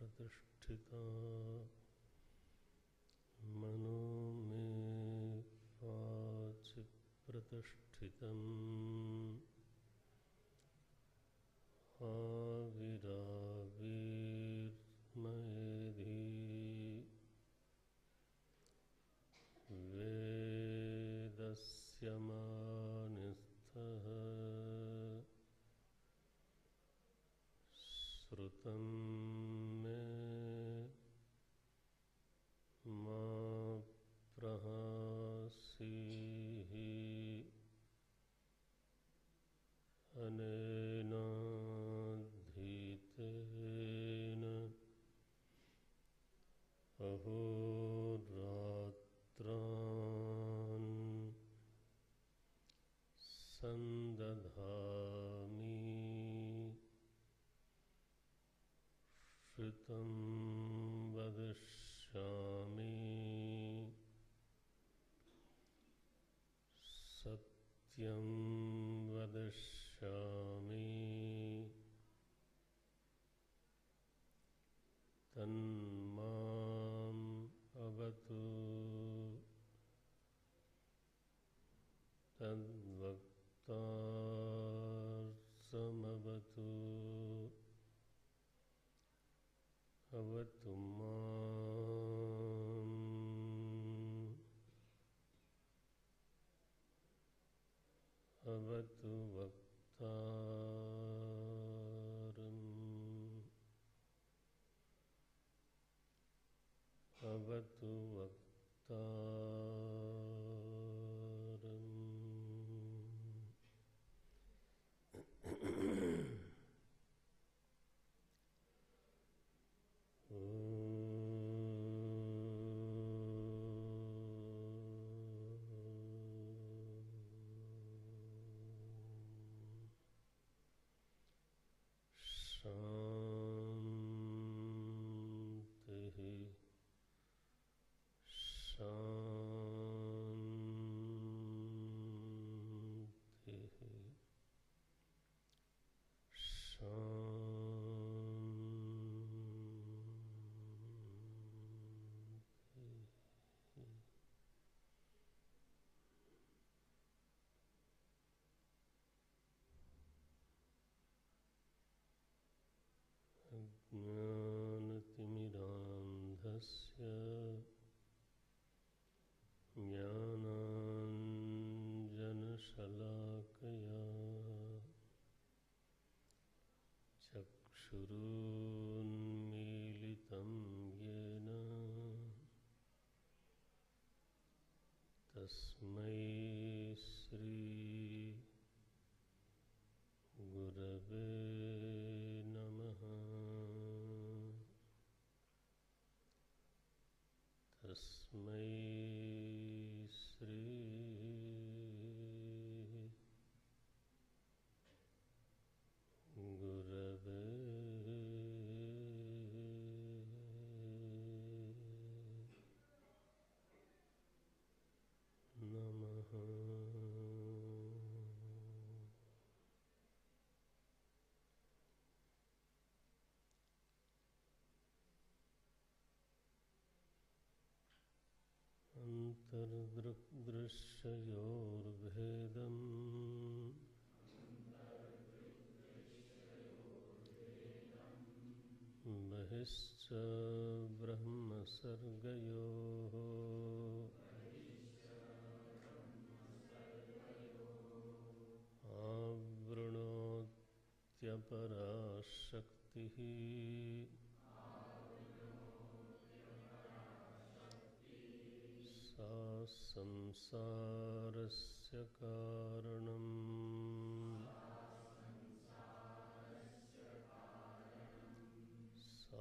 प्रतिष्ठिता मनो में वाच प्रतिष्ठितम् आविराविर्मयेधि वेदस्य मानिस्थः श्रुतं मे मा प्रहासीः अनेनाधीतेन अहोरात्रान् संदधामि श्रुतं वदिष्यामि सत्यं वदिष्यामि तन्माम् अवतु तद्वक्तारमवतु अवतु माम् अवतु वक्तारम् अवतु वक्तारम्। अज्ञानतिमिरान्धस्य ज्ञानाञ्जनशलाकया चक्षुरुन्मीलितं येन तस्मै श्री गुरवे नमः। तस्मै श्री गुरवे नमः। अन्तर्दृक्दृश्ययोर्भेदम् बहिश्च ब्रह्मसर्गयोः आवृणोत्यपरा शक्तिः सा संसारस्य कारणम्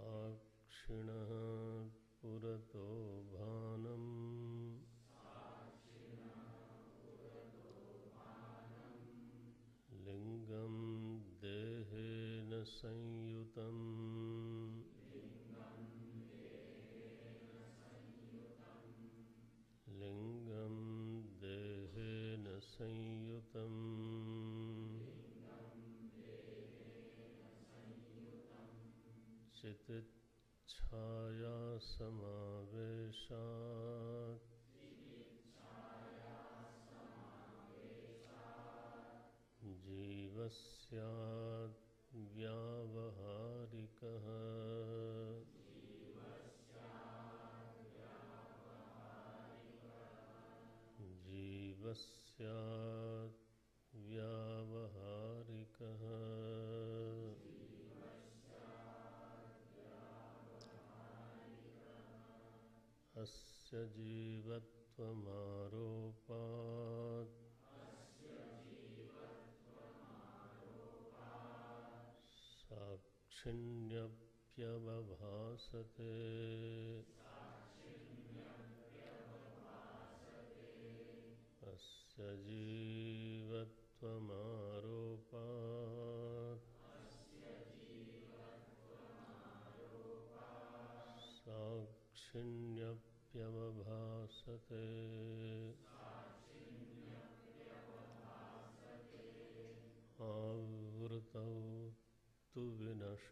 साक्षिणः पुरतो भानम् लिङ्गं देहेन संयुतम् लिङ्गं देहेन संयुतम् चितिच्छाया समावेशात् जीवस्यात् व्यावहारिकः जीवस्यात् व्यावहारिकः अस्य जीवत्वमारोपात् साक्षिण्यप्यवभासते अस्य जीवत्वमारोपात् साक्षिण्यप्यवभासते आवृतौ तु विनष्टायाम्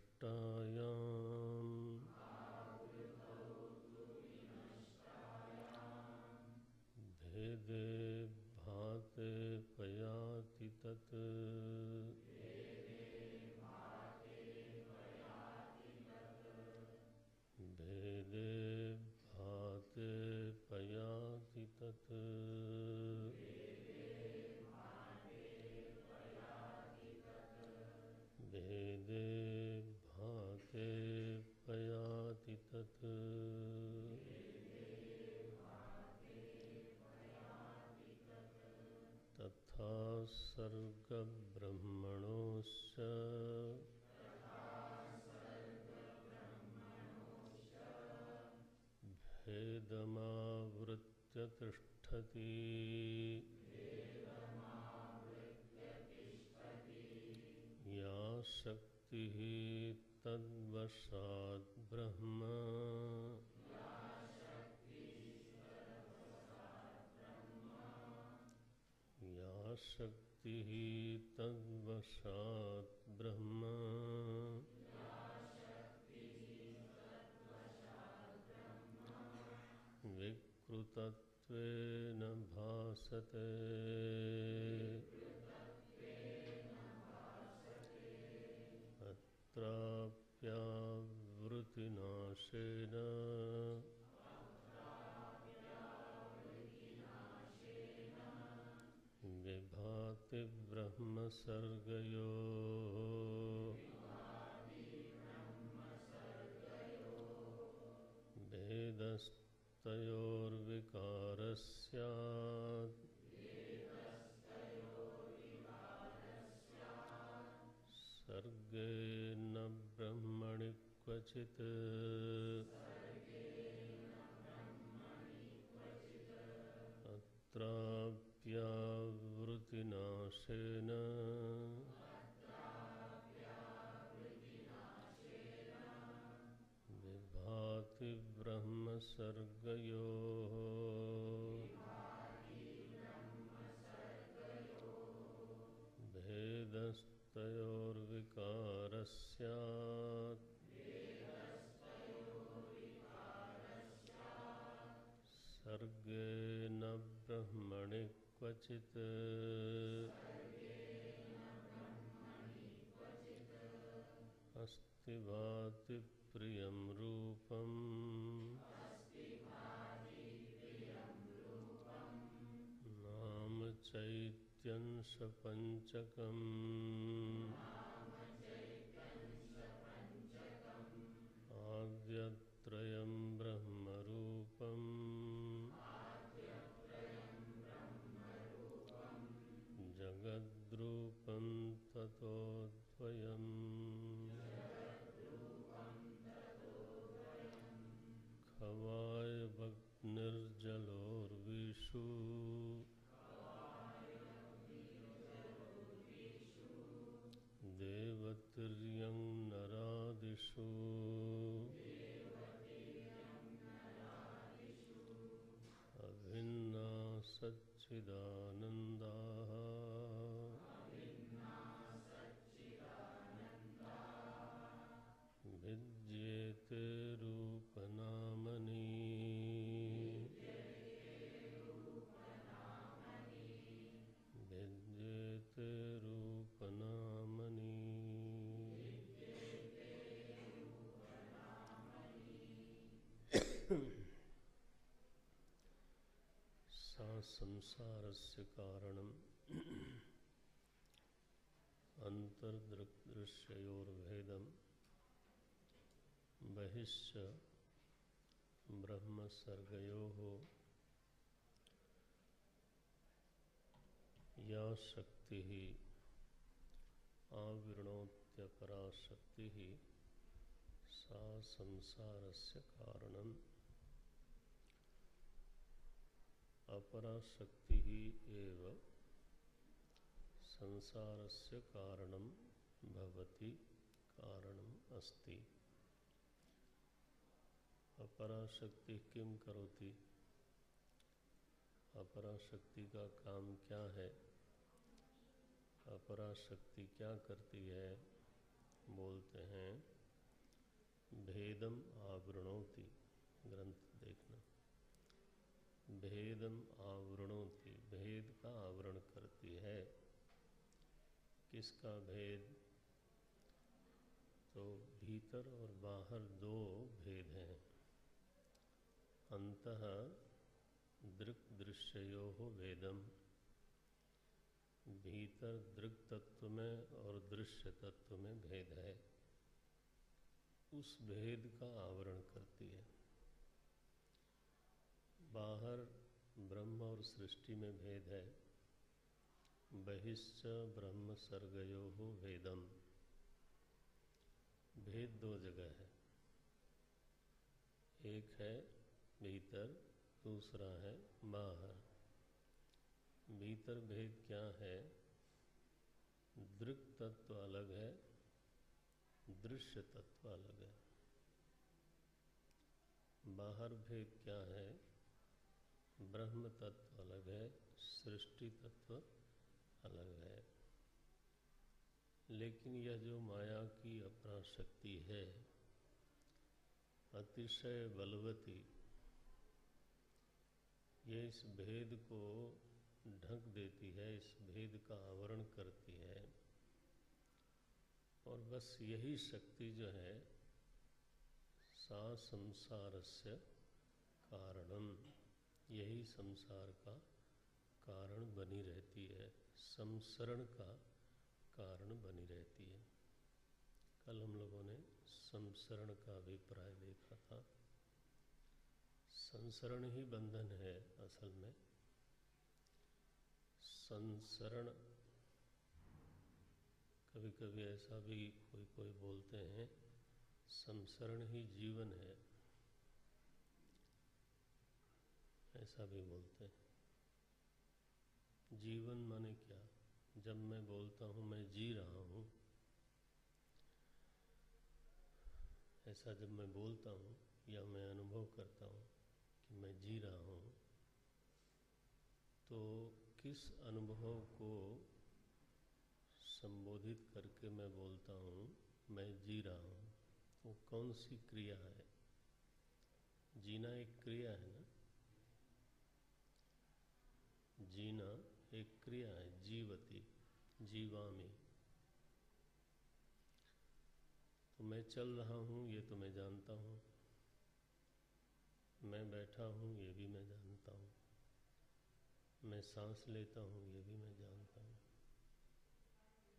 भेदे भाते पयाति तत् भेदे भाते पयाति तत् भेदे भाते पयाति तत् तथा सर्गब्रह्मणोश्च भेदमावृत्य तिष्ठति या शक्तिः तद्वशात् ब्रह्म या शक्तिः तद्वशात् ब्रह्म विकृतत्वेन भासते अत्राप्यावृत्तिनाशेन विभाति ब्रह्मसर्गयोः भेदस्तयोर्विकारस्यात् सर्गेण ब्रह्मणि क्वचित् अत्राप्यावृत्तिनाशेन विभाति ब्रह्मसर्गयोः भेदस्तयोर्विकारस्यात् सर्गेण ब्रह्मणि क्वचित् अस्ति भाति प्रियं रूपम् नाम चैत्यं स पंचकम् आद्यत्रयं ब्रह्मरूपम् जगद्रूपं ततोऽद्वयम् खवायभग्निर्जलोर्विषु देवतिर्यं नरादिषु अभिन्ना सच्चिदानन्दाः विद्येते रूपनामनि विद्येते रूपनामनि सा संसारस्य कारणम् अंतर्दृक्दृश्ययोर्भेदम् बहिश्च ब्रह्मसर्गयोः या शक्तिः आवृणोत्यपरा शक्तिः सा संसारस्य कारणम् अपरा शक्तिः एव संसारस्य कारणं भवति कारणम् अस्ति। अपरा शक्ति किम करोति? अपरा शक्ति का काम क्या है? अपरा शक्ति क्या करती है? बोलते हैं भेदम आवृणोति। ग्रंथ देखना, भेदम आवृणोति, भेद का आवरण करती है। किसका भेद? तो भीतर और बाहर दो भेद हैं। अंतः दृक् दृश्ययोः भेदम, भीतर दृक् तत्व में और दृश्य तत्व में भेद है, उस भेद का आवरण करती है। बाहर ब्रह्म और सृष्टि में भेद है। बहिश्च ब्रह्म सर्गयोः भेदम, भेद दो जगह है। एक है भीतर, दूसरा है बाहर। भीतर भेद क्या है? दृक् तत्व अलग है, दृश्य तत्व अलग है। बाहर भेद क्या है? ब्रह्म तत्व अलग है, सृष्टि तत्व अलग है। लेकिन यह जो माया की अपरा शक्ति है, अतिशय बलवती, ये इस भेद को ढक देती है, इस भेद का आवरण करती है। और बस यही शक्ति जो है सा संसारस्य कारणम, यही संसार का कारण बनी रहती है, संसरण का कारण बनी रहती है। कल हम लोगों ने संसरण का अभिप्राय देखा था। संसरण ही बंधन है असल में। संसरण, कभी कभी ऐसा भी कोई बोलते हैं संसरण ही जीवन है, ऐसा भी बोलते हैं। जीवन माने क्या? जब मैं बोलता हूँ मैं जी रहा हूँ, ऐसा जब मैं बोलता हूँ या मैं अनुभव करता हूँ कि मैं जी रहा हूँ, तो किस अनुभव को संबोधित करके मैं बोलता हूँ मैं जी रहा हूँ? वो कौन सी क्रिया है? जीना एक क्रिया है ना। जीना एक क्रिया है, जीवती, जीवामी। तो मैं चल रहा हूँ ये तो मैं जानता हूँ, मैं बैठा हूँ ये भी मैं जानता हूँ, मैं सांस लेता हूँ ये भी मैं जानता हूँ,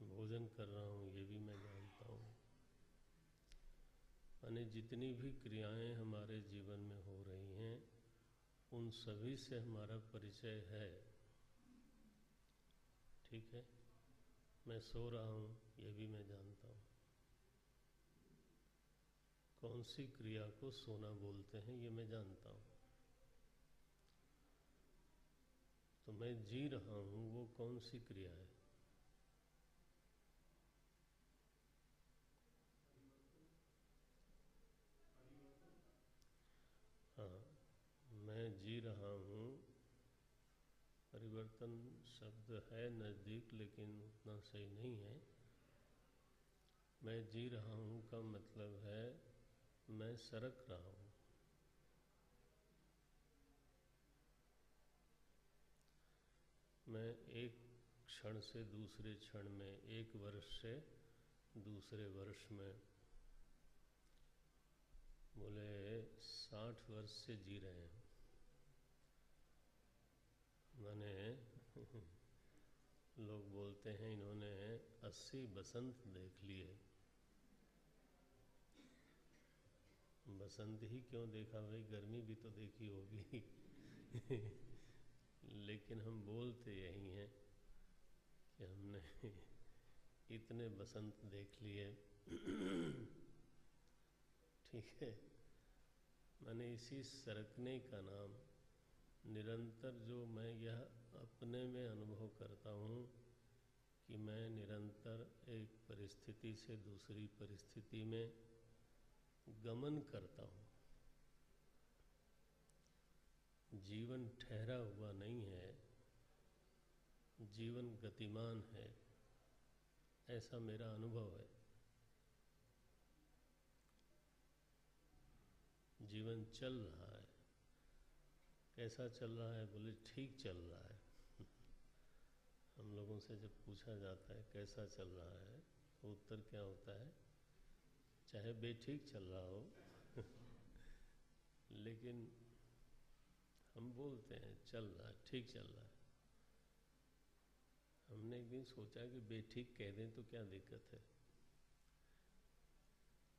भोजन कर रहा हूँ ये भी मैं जानता हूँ। यानी जितनी भी क्रियाएं हमारे जीवन में हो रही हैं उन सभी से हमारा परिचय है। ठीक है, मैं सो रहा हूँ ये भी मैं जानता हूँ। कौन सी क्रिया को सोना बोलते हैं ये मैं जानता हूँ। तो मैं जी रहा हूँ वो कौन सी क्रिया है? हाँ, मैं जी रहा हूँ, परिवर्तन शब्द है नज़दीक लेकिन उतना सही नहीं है। मैं जी रहा हूँ का मतलब है मैं सरक रहा हूँ। मैं एक क्षण से दूसरे क्षण में, एक वर्ष से दूसरे वर्ष में, बोले 60 वर्ष से जी रहे हैं। माने लोग बोलते हैं इन्होंने 80 बसंत देख लिए। बसंत ही क्यों देखा भाई, गर्मी भी तो देखी होगी। लेकिन हम बोलते यही हैं कि हमने इतने बसंत देख लिए। ठीक है, मैंने इसी सरकने का नाम, निरंतर जो मैं यह अपने में अनुभव करता हूँ कि मैं निरंतर एक परिस्थिति से दूसरी परिस्थिति में गमन करता हूँ। जीवन ठहरा हुआ नहीं है, जीवन गतिमान है, ऐसा मेरा अनुभव है। जीवन चल रहा है। कैसा चल रहा है? बोले ठीक चल रहा है। हम लोगों से जब पूछा जाता है कैसा चल रहा है तो उत्तर क्या होता है? चाहे बेठीक चल रहा हो लेकिन हम बोलते हैं चल रहा है, ठीक चल रहा है। हमने एक दिन सोचा कि बेठीक कह दें तो क्या दिक्कत है,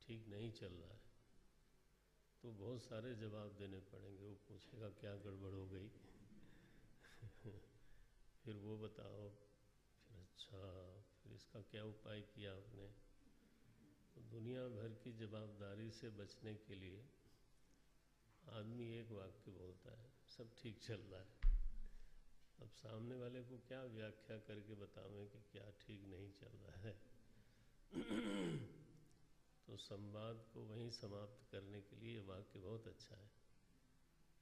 ठीक नहीं चल रहा है तो बहुत सारे जवाब देने पड़ेंगे। वो पूछेगा क्या गड़बड़ हो गई फिर वो बताओ, फिर अच्छा, फिर इसका क्या उपाय किया आपने। तो दुनिया भर की जवाबदारी से बचने के लिए आदमी एक वाक्य बोलता है, सब ठीक चल रहा है। अब सामने वाले को क्या व्याख्या करके बतावें कि क्या ठीक नहीं चल रहा है। तो संवाद को वहीं समाप्त करने के लिए वाक्य बहुत अच्छा है,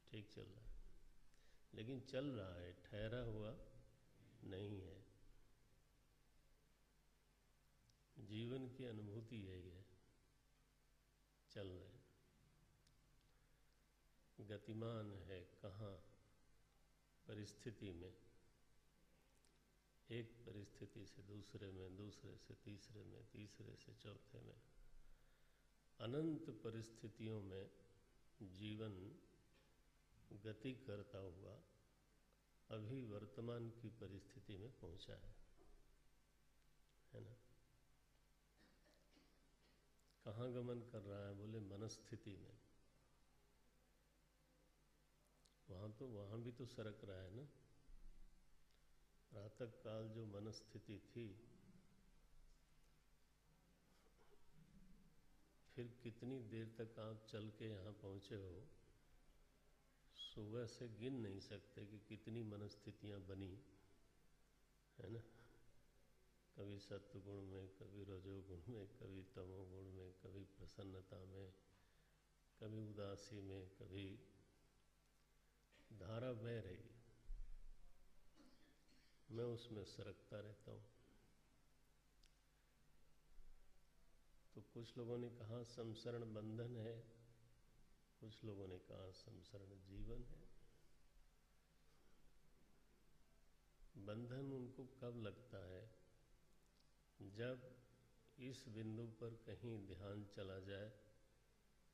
ठीक चल रहा है। लेकिन चल रहा है, ठहरा हुआ नहीं है। जीवन की अनुभूति यही है, चल रहे हैं, गतिमान है। कहाँ? परिस्थिति में, एक परिस्थिति से दूसरे में, दूसरे से तीसरे में, तीसरे से चौथे में, अनंत परिस्थितियों में जीवन गति करता हुआ अभी वर्तमान की परिस्थिति में पहुंचा है ना। कहाँ गमन कर रहा है? बोले मनस्थिति में। वहाँ भी तो सरक रहा है ना। प्रातः काल जो मनस्थिति थी, फिर कितनी देर तक आप चल के यहाँ पहुँचे हो, सुबह से गिन नहीं सकते कि कितनी मनस्थितियाँ बनी है ना। कभी सत्वगुण में, कभी रजोगुण में, कभी तमोगुण में, कभी प्रसन्नता में, कभी उदासी में, कभी धारा बह रही है, मैं उसमें सरकता रहता हूँ। तो कुछ लोगों ने कहा संसरण बंधन है, कुछ लोगों ने कहा संसरण जीवन है। बंधन उनको कब लगता है? जब इस बिंदु पर कहीं ध्यान चला जाए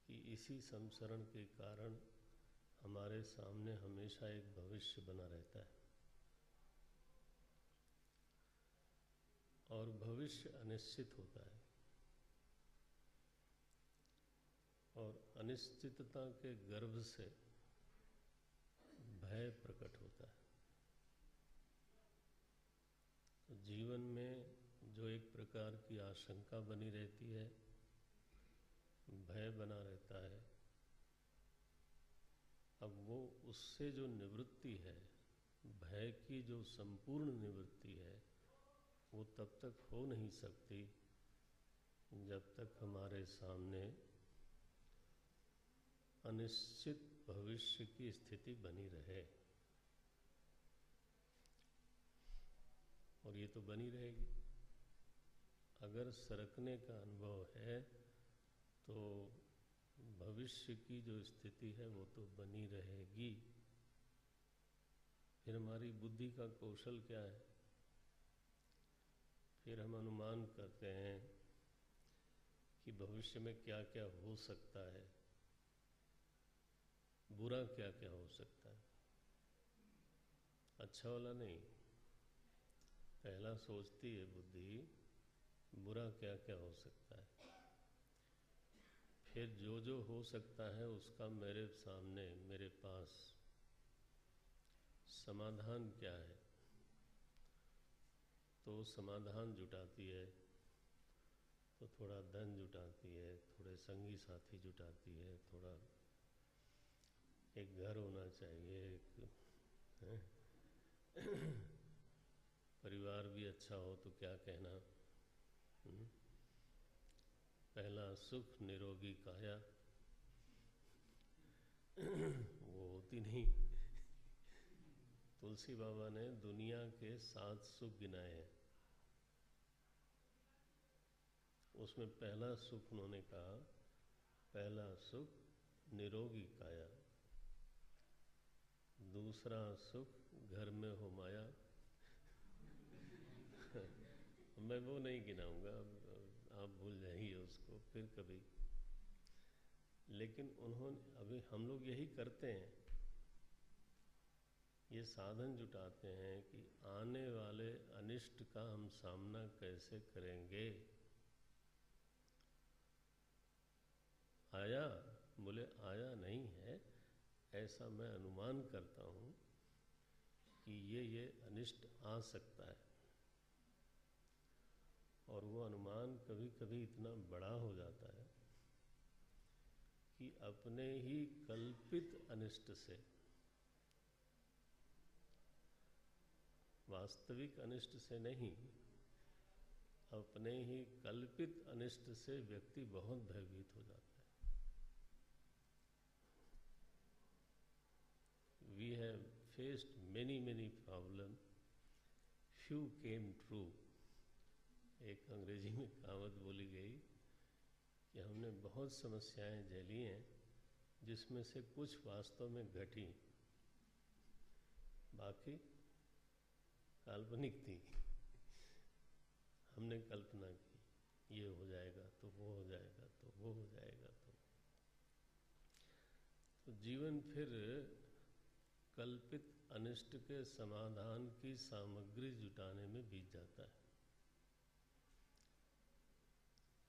कि इसी संसरण के कारण हमारे सामने हमेशा एक भविष्य बना रहता है और भविष्य अनिश्चित होता है और अनिश्चितता के गर्भ से भय प्रकट होता है। तो जीवन में जो एक प्रकार की आशंका बनी रहती है, भय बना रहता है, अब वो उससे जो निवृत्ति है, भय की जो संपूर्ण निवृत्ति है, वो तब तक हो नहीं सकती जब तक हमारे सामने अनिश्चित भविष्य की स्थिति बनी रहे। और ये तो बनी रहेगी। अगर सरकने का अनुभव है तो भविष्य की जो स्थिति है वो तो बनी रहेगी। फिर हमारी बुद्धि का कौशल क्या है? फिर हम अनुमान करते हैं कि भविष्य में क्या क्या हो सकता है, बुरा क्या क्या हो सकता है, अच्छा वाला नहीं। पहला सोचती है बुद्धि बुरा क्या क्या हो सकता है, फिर जो जो हो सकता है उसका मेरे सामने, मेरे पास समाधान क्या है, तो समाधान जुटाती है। तो थोड़ा धन जुटाती है, थोड़े संगी साथी जुटाती है, थोड़ा एक घर होना चाहिए, एक परिवार भी अच्छा हो तो क्या कहना। पहला सुख निरोगी काया, वो होती नहीं। तुलसी बाबा ने दुनिया के 7 सुख गिनाए हैं, उसमें पहला सुख उन्होंने कहा, पहला सुख निरोगी काया, दूसरा सुख घर में हो माया। मैं वो नहीं गिनाऊंगा, आप भूल जाइए उसको फिर कभी। लेकिन उन्होंने, अभी हम लोग यही करते हैं, ये साधन जुटाते हैं कि आने वाले अनिष्ट का हम सामना कैसे करेंगे। आया, बोले आया नहीं है, ऐसा मैं अनुमान करता हूँ कि ये अनिष्ट आ सकता है। और वो अनुमान कभी कभी इतना बड़ा हो जाता है कि अपने ही कल्पित अनिष्ट से, वास्तविक अनिष्ट से नहीं, अपने ही कल्पित अनिष्ट से व्यक्ति बहुत भयभीत हो जाता है। We have faced many problems, few came true। एक अंग्रेजी में कहावत बोली गई कि हमने बहुत समस्याएं झेली हैं जिसमें से कुछ वास्तव में घटी, बाकी काल्पनिक थी। हमने कल्पना की ये हो जाएगा तो वो हो जाएगा तो वो हो जाएगा। तो जीवन फिर कल्पित अनिष्ट के समाधान की सामग्री जुटाने में बीत जाता है।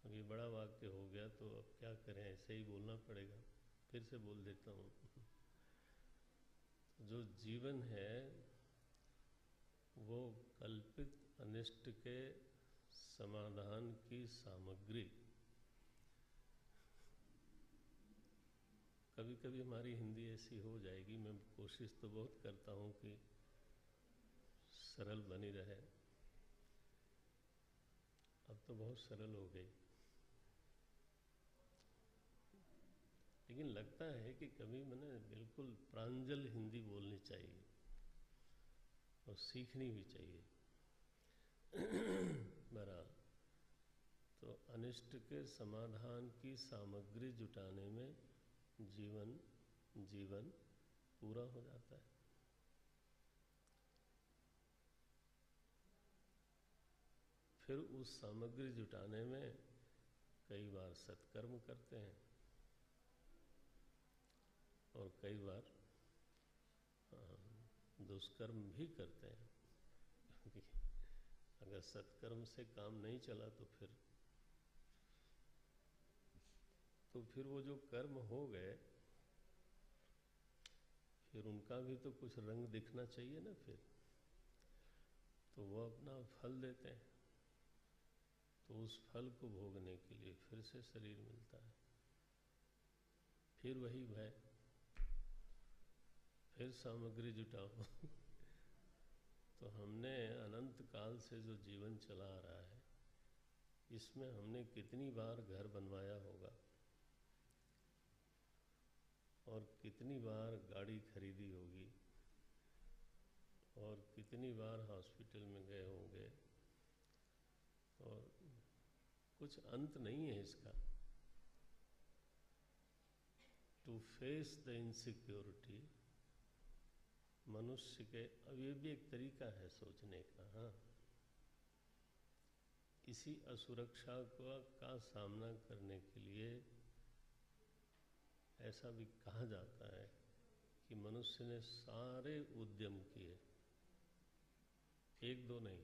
अब ये बड़ा वाक्य हो गया तो अब क्या करें, ऐसे ही बोलना पड़ेगा, फिर से बोल देता हूँ। जो जीवन है वो कल्पित अनिष्ट के समाधान की सामग्री। कभी कभी हमारी हिंदी ऐसी हो जाएगी, मैं कोशिश तो बहुत करता हूँ कि सरल बनी रहे, अब तो बहुत सरल हो गई। लेकिन लगता है कि कभी मैंने बिल्कुल प्रांजल हिंदी बोलनी चाहिए और सीखनी भी चाहिए। बहरहाल, तो अनिष्ट के समाधान की सामग्री जुटाने में जीवन पूरा हो जाता है। फिर उस सामग्री जुटाने में कई बार सत्कर्म करते हैं और कई बार दुष्कर्म भी करते हैं, क्योंकि अगर सत्कर्म से काम नहीं चला तो फिर वो जो कर्म हो गए फिर उनका भी तो कुछ रंग दिखना चाहिए ना, फिर तो वो अपना फल देते हैं। तो उस फल को भोगने के लिए फिर से शरीर मिलता है, फिर वही भय, फिर सामग्री जुटाओ। तो हमने अनंत काल से जो जीवन चला आ रहा है, इसमें हमने कितनी बार घर बनवाया होगा और कितनी बार गाड़ी खरीदी होगी और कितनी बार हॉस्पिटल में गए होंगे, और कुछ अंत नहीं है इसका। टू फेस द इनसिक्योरिटी, मनुष्य के, अब ये भी एक तरीका है सोचने का। हाँ, इसी असुरक्षा का सामना करने के लिए ऐसा भी कहा जाता है कि मनुष्य ने सारे उद्यम किए, एक दो नहीं,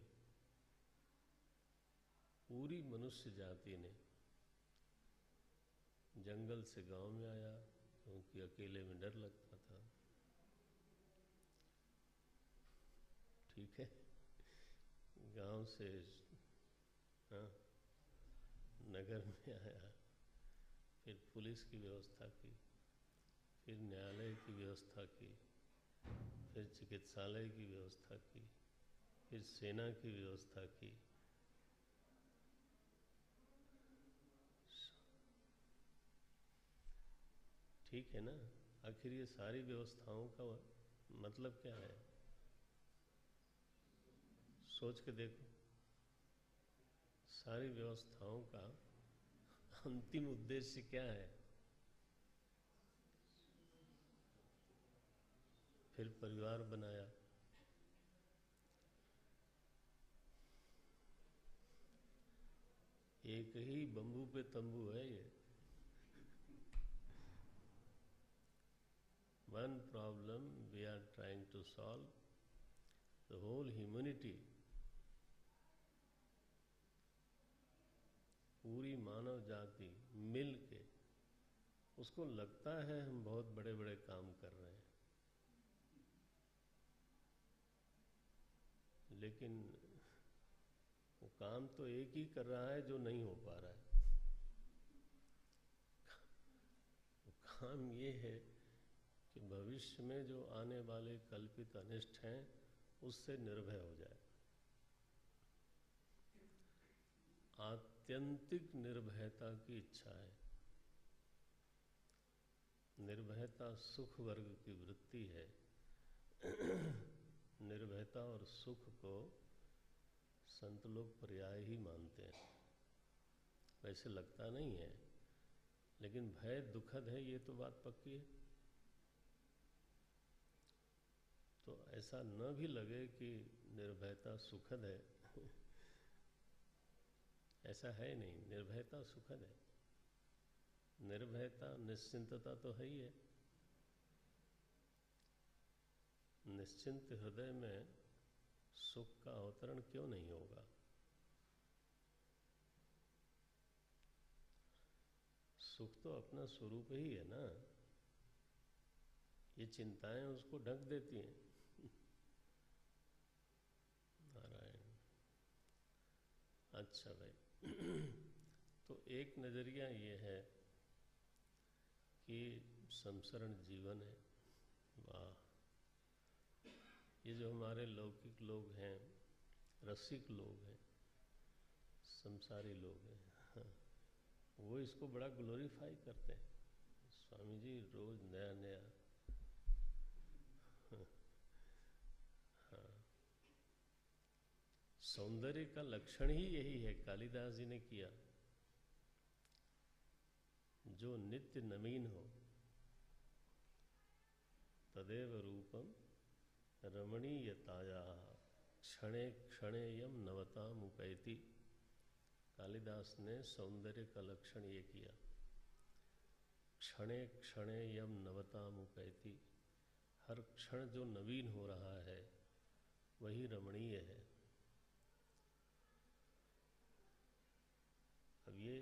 पूरी मनुष्य जाति ने जंगल से गांव में आया, क्योंकि अकेले में डर लगता था, ठीक है, गांव से हाँ नगर में आया, फिर पुलिस की व्यवस्था की, फिर न्यायालय की व्यवस्था की, फिर चिकित्सालय की व्यवस्था की, फिर सेना की व्यवस्था की, ठीक है ना। आखिर ये सारी व्यवस्थाओं का मतलब क्या है, सोच के देखो। सारी व्यवस्थाओं का अंतिम उद्देश्य क्या है? फिर परिवार बनाया, एक ही बंबू पे तंबू है ये। One problem we are trying to solve, the whole humanity, पूरी मानव जाति मिल के, उसको लगता है हम बहुत बड़े बड़े काम कर रहे हैं, लेकिन वो काम तो एक ही कर रहा है जो नहीं हो पा रहा है। वो काम ये है कि भविष्य में जो आने वाले कल्पित अनिष्ट हैं उससे निर्भय हो जाए। आत्यंतिक निर्भयता की इच्छा है। निर्भयता सुख वर्ग की वृत्ति है। निर्भयता और सुख को संत लोग पर्याय ही मानते हैं, वैसे लगता नहीं है, लेकिन भय दुखद है, ये तो बात पक्की है। तो ऐसा न भी लगे कि निर्भयता सुखद है, ऐसा है नहीं। निर्भयता सुखद है, निर्भयता निश्चिंतता तो है ही है। निश्चिंत हृदय में सुख का अवतरण क्यों नहीं होगा? सुख तो अपना स्वरूप ही है ना, ये चिंताएं उसको ढक देती हैं। नारायण। अच्छा भाई, तो एक नज़रिया ये है कि संसरण जीवन है। वाह, ये जो हमारे लौकिक लोग हैं, रसिक लोग हैं, संसारी लोग हैं, हाँ, वो इसको बड़ा ग्लोरीफाई करते हैं। स्वामी जी रोज नया नया, हाँ, सौंदर्य का लक्षण ही यही है, कालिदास जी ने किया, जो नित्य नवीन हो, तदेव रूपम रमणीयताया क्षणे क्षणेयम नवतामुपैति। कालिदास ने सौंदर्य का लक्षण ये किया, क्षणे क्षणे यम नवतामुपैति, हर क्षण जो नवीन हो रहा है वही रमणीय है। अब ये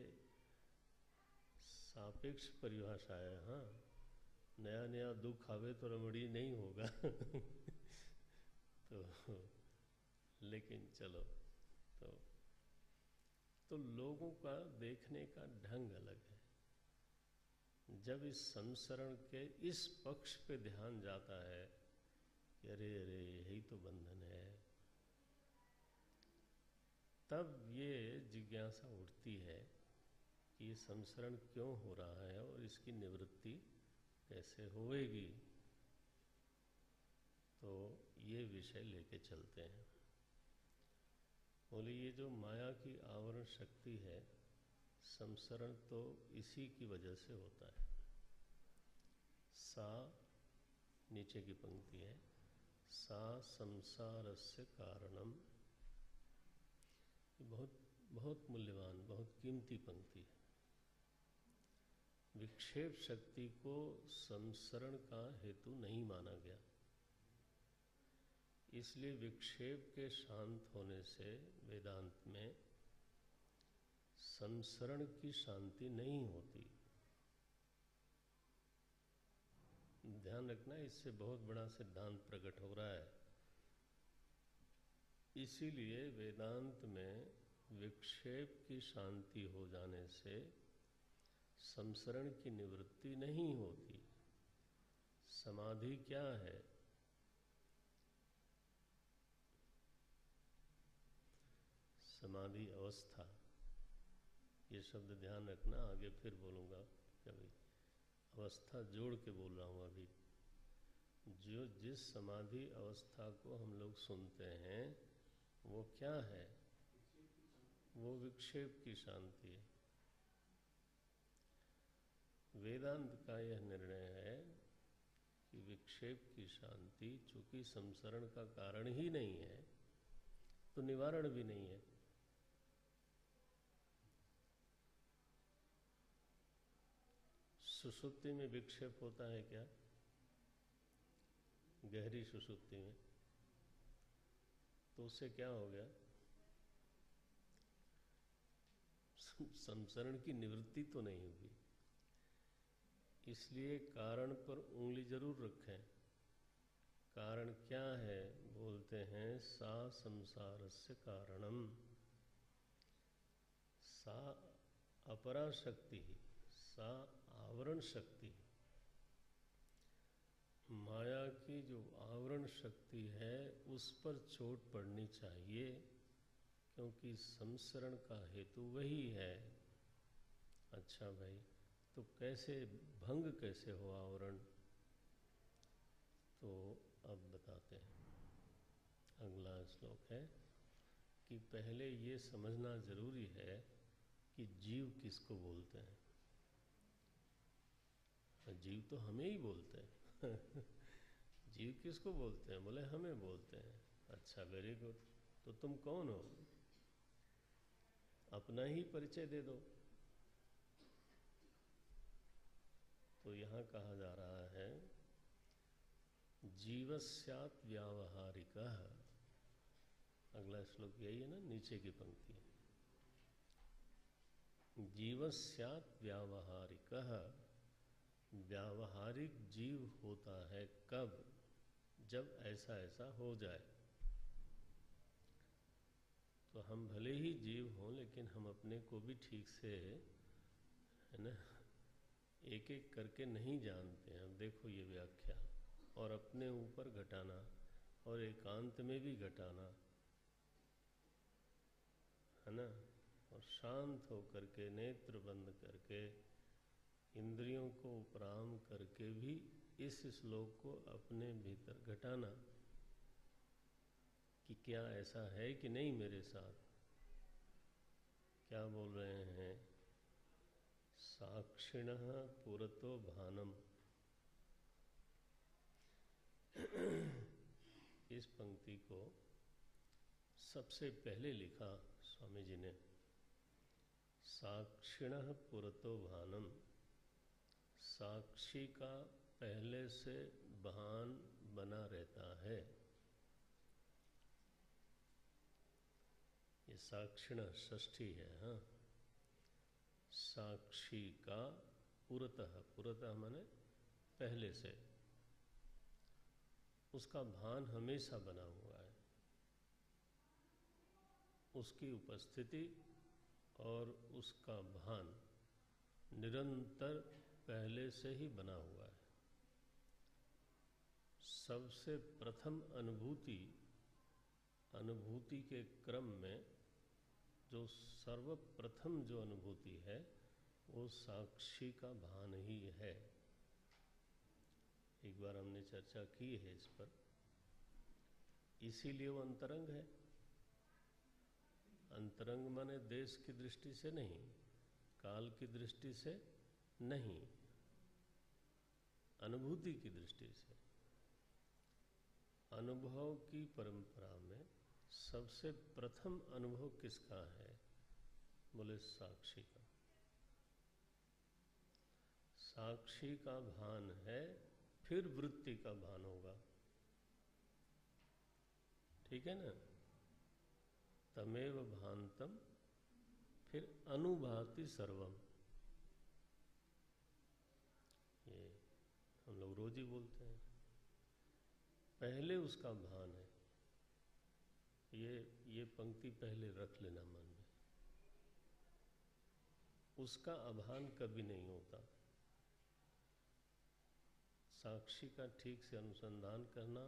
सापेक्ष परिभाषा है। हाँ, नया नया दुख आवे तो रमणीय नहीं होगा तो लेकिन चलो, तो लोगों का देखने का ढंग अलग है। जब इस संसरण के इस पक्ष पे ध्यान जाता है कि अरे अरे यही तो बंधन है, तब ये जिज्ञासा उठती है कि ये संसरण क्यों हो रहा है और इसकी निवृत्ति कैसे होएगी। तो ये विषय लेके चलते हैं। बोले ये जो माया की आवरण शक्ति है, संसरण तो इसी की वजह से होता है। सा, नीचे की पंक्ति है, सा संसारस्य कारणम। बहुत बहुत मूल्यवान, बहुत कीमती पंक्ति है। विक्षेप शक्ति को संसरण का हेतु नहीं माना गया, इसलिए विक्षेप के शांत होने से वेदांत में संसरण की शांति नहीं होती। ध्यान रखना, इससे बहुत बड़ा सिद्धांत प्रकट हो रहा है। इसीलिए वेदांत में विक्षेप की शांति हो जाने से संसरण की निवृत्ति नहीं होती। समाधि क्या है? समाधि अवस्था, ये शब्द ध्यान रखना, आगे फिर बोलूँगा कभी। अवस्था जोड़ के बोल रहा हूँ अभी। जो जिस समाधि अवस्था को हम लोग सुनते हैं वो क्या है? वो विक्षेप की शांति है। वेदांत का यह निर्णय है कि विक्षेप की शांति चूंकि संसरण का कारण ही नहीं है तो निवारण भी नहीं है। सुषुप्ति में विक्षेप होता है क्या? गहरी सुषुप्ति में, तो उससे क्या हो गया? संसरण की निवृत्ति तो नहीं हुई। इसलिए कारण पर उंगली जरूर रखें। कारण क्या है? बोलते हैं सा संसारस्य कारणम। सा अपरा शक्ति, सा आवरण शक्ति। माया की जो आवरण शक्ति है उस पर चोट पड़नी चाहिए, क्योंकि संसरण का हेतु वही है। अच्छा भाई, तो कैसे भंग कैसे हो आवरण? तो अब बताते हैं। अगला श्लोक है कि पहले ये समझना जरूरी है कि जीव किसको बोलते हैं। जीव तो हमें ही बोलते हैं जीव किसको बोलते हैं? बोले हमें बोलते हैं। अच्छा, वेरी गुड। तो तुम कौन हो? अपना ही परिचय दे दो। तो यहाँ कहा जा रहा है जीवस्यात् व्यावहारिकः। अगला श्लोक यही है ना, नीचे की पंक्ति। जीवस्यात् व्यावहारिकः। व्यावहारिक जीव होता है कब? जब ऐसा ऐसा हो जाए। तो हम भले ही जीव हों, लेकिन हम अपने को भी ठीक से, है ना, एक एक करके नहीं जानते हैं। अब देखो ये व्याख्या, और अपने ऊपर घटाना और एकांत में भी घटाना, है ना, और शांत होकर के नेत्र बंद करके इंद्रियों को उपराम करके भी इस श्लोक को अपने भीतर घटाना कि क्या ऐसा है कि नहीं मेरे साथ। क्या बोल रहे हैं? साक्षिणः पुरतो भानम। इस पंक्ति को सबसे पहले लिखा स्वामी जी ने साक्षिणः पुरतो भानम, साक्षी का पहले से भान बना रहता है। ये साक्षिणः षष्ठी है। हाँ, साक्षी का पुरतः, पुरतः माने पहले से, उसका भान हमेशा बना हुआ है। उसकी उपस्थिति और उसका भान निरंतर पहले से ही बना हुआ है। सबसे प्रथम अनुभूति, अनुभूति के क्रम में जो सर्वप्रथम जो अनुभूति है वो साक्षी का भान ही है। एक बार हमने चर्चा की है इस पर। इसीलिए वो अंतरंग है। अंतरंग माने देश की दृष्टि से नहीं, काल की दृष्टि से नहीं, अनुभूति की दृष्टि से। अनुभव की परंपरा में सबसे प्रथम अनुभव किसका है? बोले साक्षी का। साक्षी का भान है, फिर वृत्ति का भान होगा। ठीक है ना? तमेव भांतम, फिर अनुभाति सर्वम। ये हम लोग रोज ही बोलते हैं। पहले उसका भान है। ये पंक्ति पहले रख लेना मन में। उसका अभान कभी नहीं होता। साक्षी का ठीक से अनुसंधान करना,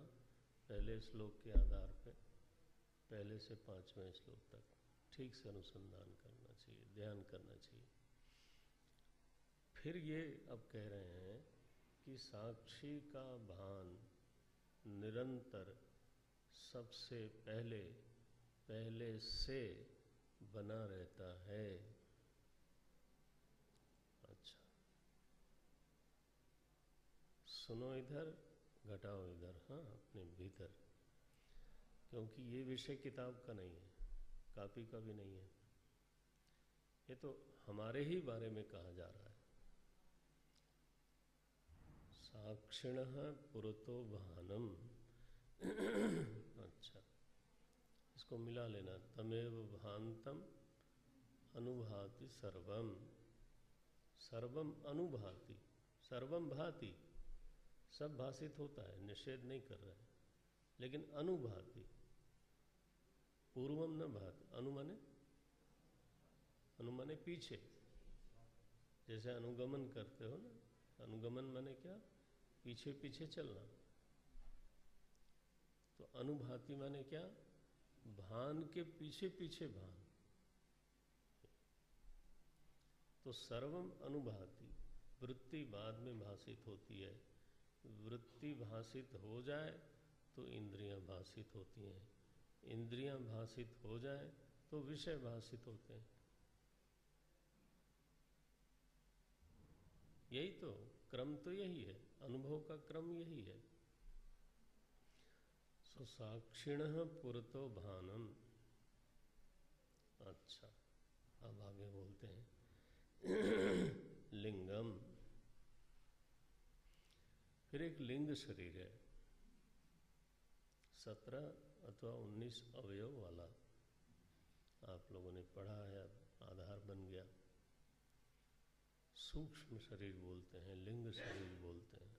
पहले श्लोक के आधार पर, पहले से 5वें श्लोक तक ठीक से अनुसंधान करना चाहिए, ध्यान करना चाहिए। फिर ये अब कह रहे हैं कि साक्षी का भान निरंतर सबसे पहले, पहले से बना रहता है। अच्छा, सुनो इधर, घटाओ इधर। हाँ, अपने भीतर। क्योंकि ये विषय किताब का नहीं है, कॉपी का भी नहीं है। ये तो हमारे ही बारे में कहा जा रहा है। साक्षिणः पुरतो भानम। अच्छा, इसको मिला लेना। तमेव भांतम अनुभाति सर्वम। सर्वम अनुभाति, सर्वम भाति, सब भाषित होता है, निषेध नहीं कर रहे हैं, लेकिन अनुभाति। पूर्वम न भाति। अनुमाने, अनुमाने पीछे, जैसे अनुगमन करते हो ना। अनुगमन माने क्या? पीछे पीछे चलना। तो अनुभाति माने क्या? भान के पीछे पीछे भान। तो सर्वम अनुभाति। वृत्ति बाद में भाषित होती है। वृत्ति भाषित हो जाए तो इंद्रियां भाषित होती हैं। इंद्रियां भाषित हो जाए तो विषय भाषित होते हैं। यही तो क्रम, तो यही है, अनुभव का क्रम यही है। सो साक्षिणः पुरतो भानम। अच्छा, अब आगे बोलते हैं। लिंगम, फिर एक लिंग शरीर है, 17 अथवा 19 अवयव वाला। आप लोगों ने पढ़ा है, आधार बन गया। सूक्ष्म शरीर बोलते हैं, लिंग शरीर बोलते हैं।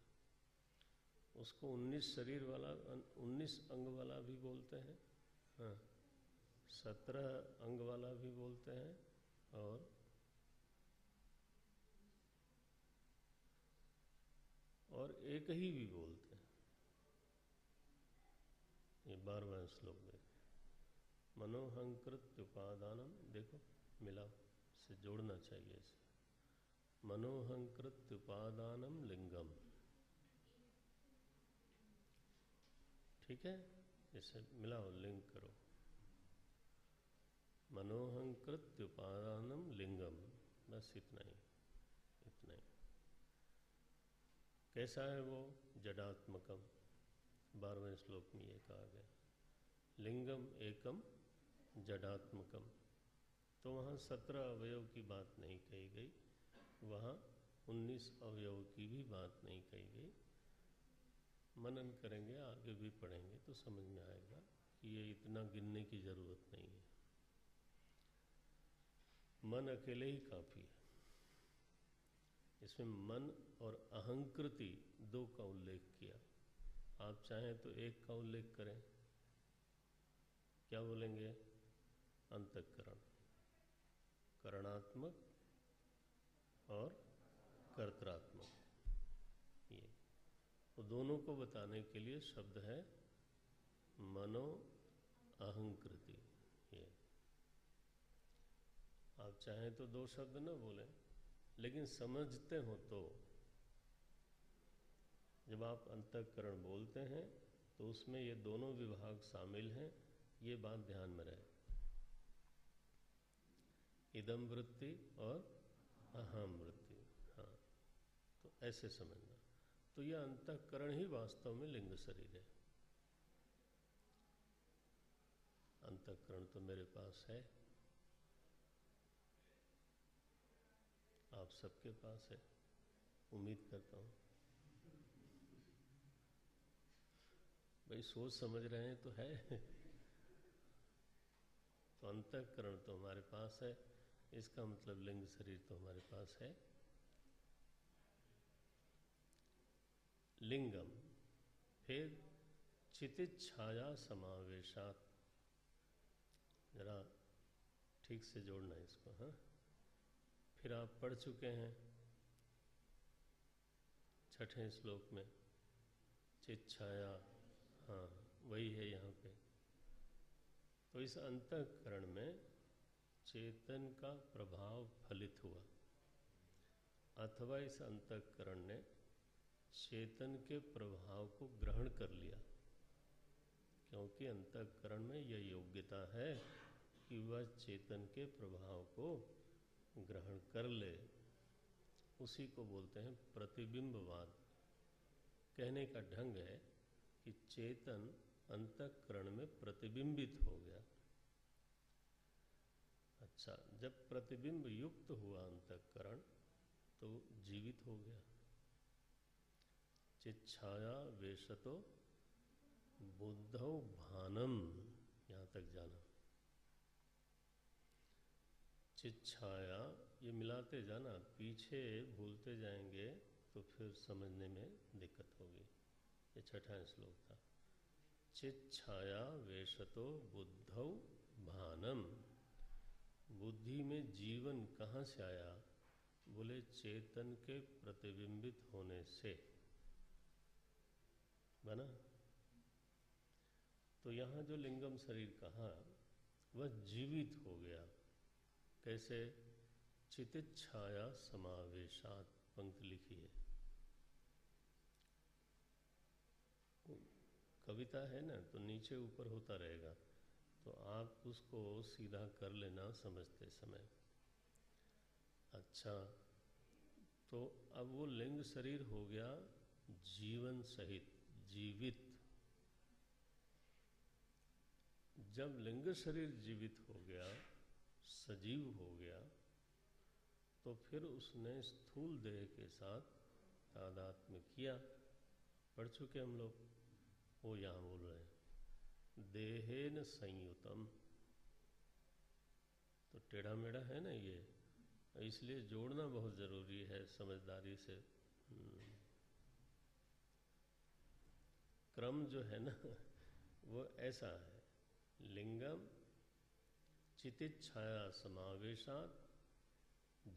उसको 19 शरीर वाला, 19 अंग वाला भी बोलते हैं। हाँ, 17 अंग वाला भी बोलते हैं, और एक ही भी बोलते हैं। ये 12वां श्लोक में मनोहंकृत उपादानम, देखो मिला से जोड़ना चाहिए इसे। मनोहंकृत उपादानम लिंगम। ठीक है, इसे मिलाओ, लिंक करो। मनोहंकृत उपादानम लिंगम। बस इतना ही, इतना ही। कैसा है वो? जडात्मकम। 12वें श्लोक में ये कहा गया, लिंगम एकम जडात्मकम। तो वहाँ 17 अवयव की बात नहीं कही गई, वहाँ 19 अवयव की भी बात नहीं कही गई। मनन करेंगे, आगे भी पढ़ेंगे तो समझ में आएगा कि ये इतना गिनने की ज़रूरत नहीं है। मन अकेले ही काफ़ी है। इसमें मन और अहंकृति दो का उल्लेख किया। आप चाहें तो एक का उल्लेख करें, क्या बोलेंगे? अंतःकरण, करणात्मक और कर्त्रात्मक। ये तो दोनों को बताने के लिए शब्द है मनो अहंकृति। ये आप चाहें तो दो शब्द न बोलें, लेकिन समझते हो तो जब आप अंतःकरण बोलते हैं तो उसमें ये दोनों विभाग शामिल हैं, ये बात ध्यान में रहे। इदम वृत्ति और अहम वृत्ति, हाँ, तो ऐसे समझना। तो यह अंतःकरण ही वास्तव में लिंग शरीर है। अंतःकरण तो मेरे पास है, आप सबके पास है, उम्मीद करता हूँ। भाई सोच समझ रहे हैं तो है। तो अंतःकरण तो हमारे पास है, इसका मतलब लिंग शरीर तो हमारे पास है। लिंगम, फिर चितिच्छाया समावेशात, जरा ठीक से जोड़ना इसको। हाँ, फिर आप पढ़ चुके हैं 6ठे श्लोक में चित्छाया, हाँ वही है यहाँ पे। तो इस अंतःकरण में चेतन का प्रभाव फलित हुआ, अथवा इस अंतःकरण ने चेतन के प्रभाव को ग्रहण कर लिया, क्योंकि अंतःकरण में यह योग्यता है कि वह चेतन के प्रभाव को ग्रहण कर ले। उसी को बोलते हैं प्रतिबिंबवाद। कहने का ढंग है कि चेतन अंतःकरण में प्रतिबिंबित हो गया। अच्छा, जब प्रतिबिंब युक्त हुआ अंतःकरण तो जीवित हो गया। चिच्छाया वेशतो बुद्धौ भानम, यहाँ तक जाना। चिच्छाया, ये मिलाते जाना, पीछे भूलते जाएंगे तो फिर समझने में दिक्कत होगी। ये 6ठा श्लोक था। चिच्छाया वेशतो बुद्धौ भानम, बुद्धि में जीवन कहाँ से आया? बोले चेतन के प्रतिबिंबित होने से बना। तो यहाँ जो लिंगम शरीर कहा वह जीवित हो गया। कैसे? चितिच्छाया समावेशात, पंक्ति लिखी है। कविता है ना, तो नीचे ऊपर होता रहेगा, तो आप उसको सीधा कर लेना समझते समय। अच्छा, तो अब वो लिंग शरीर हो गया जीवन सहित, जीवित। जब लिंग शरीर जीवित हो गया, सजीव हो गया, तो फिर उसने स्थूल देह के साथ तादात्म्य किया। पढ़ चुके हम लोग, वो यहाँ बोल रहे हैं देहेन संयुतम। तो टेढ़ा मेढ़ा है ना ये, इसलिए जोड़ना बहुत ज़रूरी है समझदारी से। क्रम जो है ना वो ऐसा है, लिंगम चितिच्छाया समावेशात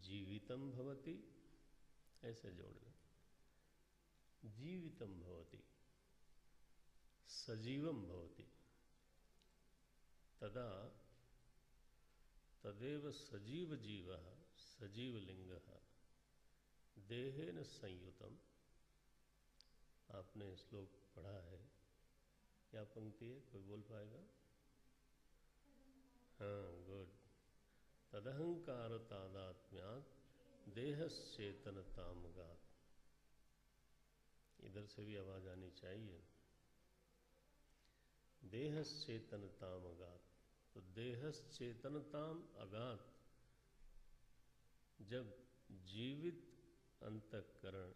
जीवितम भवति, ऐसे जोड़ना। जीवितम भवति, सजीवम भवति, तदा तदेव सजीव जीवः सजीव लिंगः देहेन संयुतम। आपने श्लोक पढ़ा है, क्या पंक्ति है, कोई बोल पाएगा? हाँ, गुड। तदहंकार तादात्म्यात् देहश्चेतनतामगात्। इधर से भी आवाज आनी चाहिए। देहश्चेतनतामगात्, तो देहश्चेतनताम अगात, जब जीवित अंतःकरण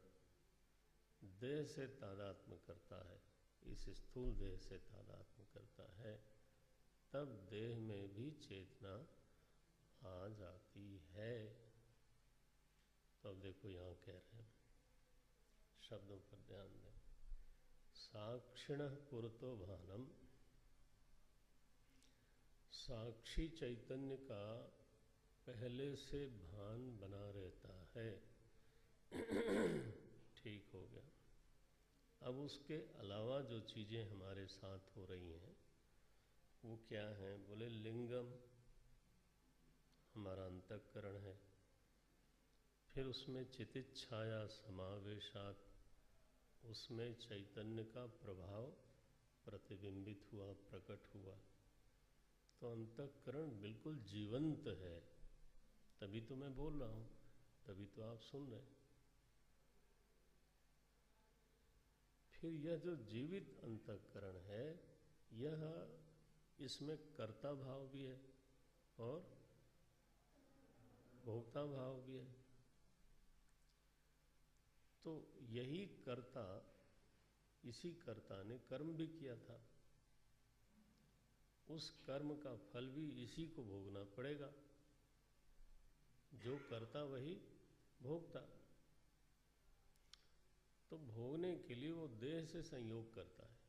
देह से तादात्म्य करता है, इस स्थूल देह से तादात्म्य करता है, तब देह में भी चेतना आ जाती है। तो अब देखो यहाँ कह रहे हैं, शब्दों पर ध्यान दें। साक्षिणः पुरतो भानम, साक्षी चैतन्य का पहले से भान बना रहता है। ठीक हो गया। अब उसके अलावा जो चीज़ें हमारे साथ हो रही हैं वो क्या हैं? बोले लिंगम हमारा अंतःकरण है, फिर उसमें चितिच्छाया समावेशात, उसमें चैतन्य का प्रभाव प्रतिबिंबित हुआ, प्रकट हुआ। तो अंतःकरण बिल्कुल जीवंत है, तभी तो मैं बोल रहा हूँ, तभी तो आप सुन रहे हैं। फिर यह जो जीवित अंतःकरण है, यह इसमें कर्ता भाव भी है और भोक्ता भाव भी है। तो यही कर्ता, इसी कर्ता ने कर्म भी किया था, उस कर्म का फल भी इसी को भोगना पड़ेगा। जो कर्ता वही भोक्ता। तो भोगने के लिए वो देह से संयोग करता है।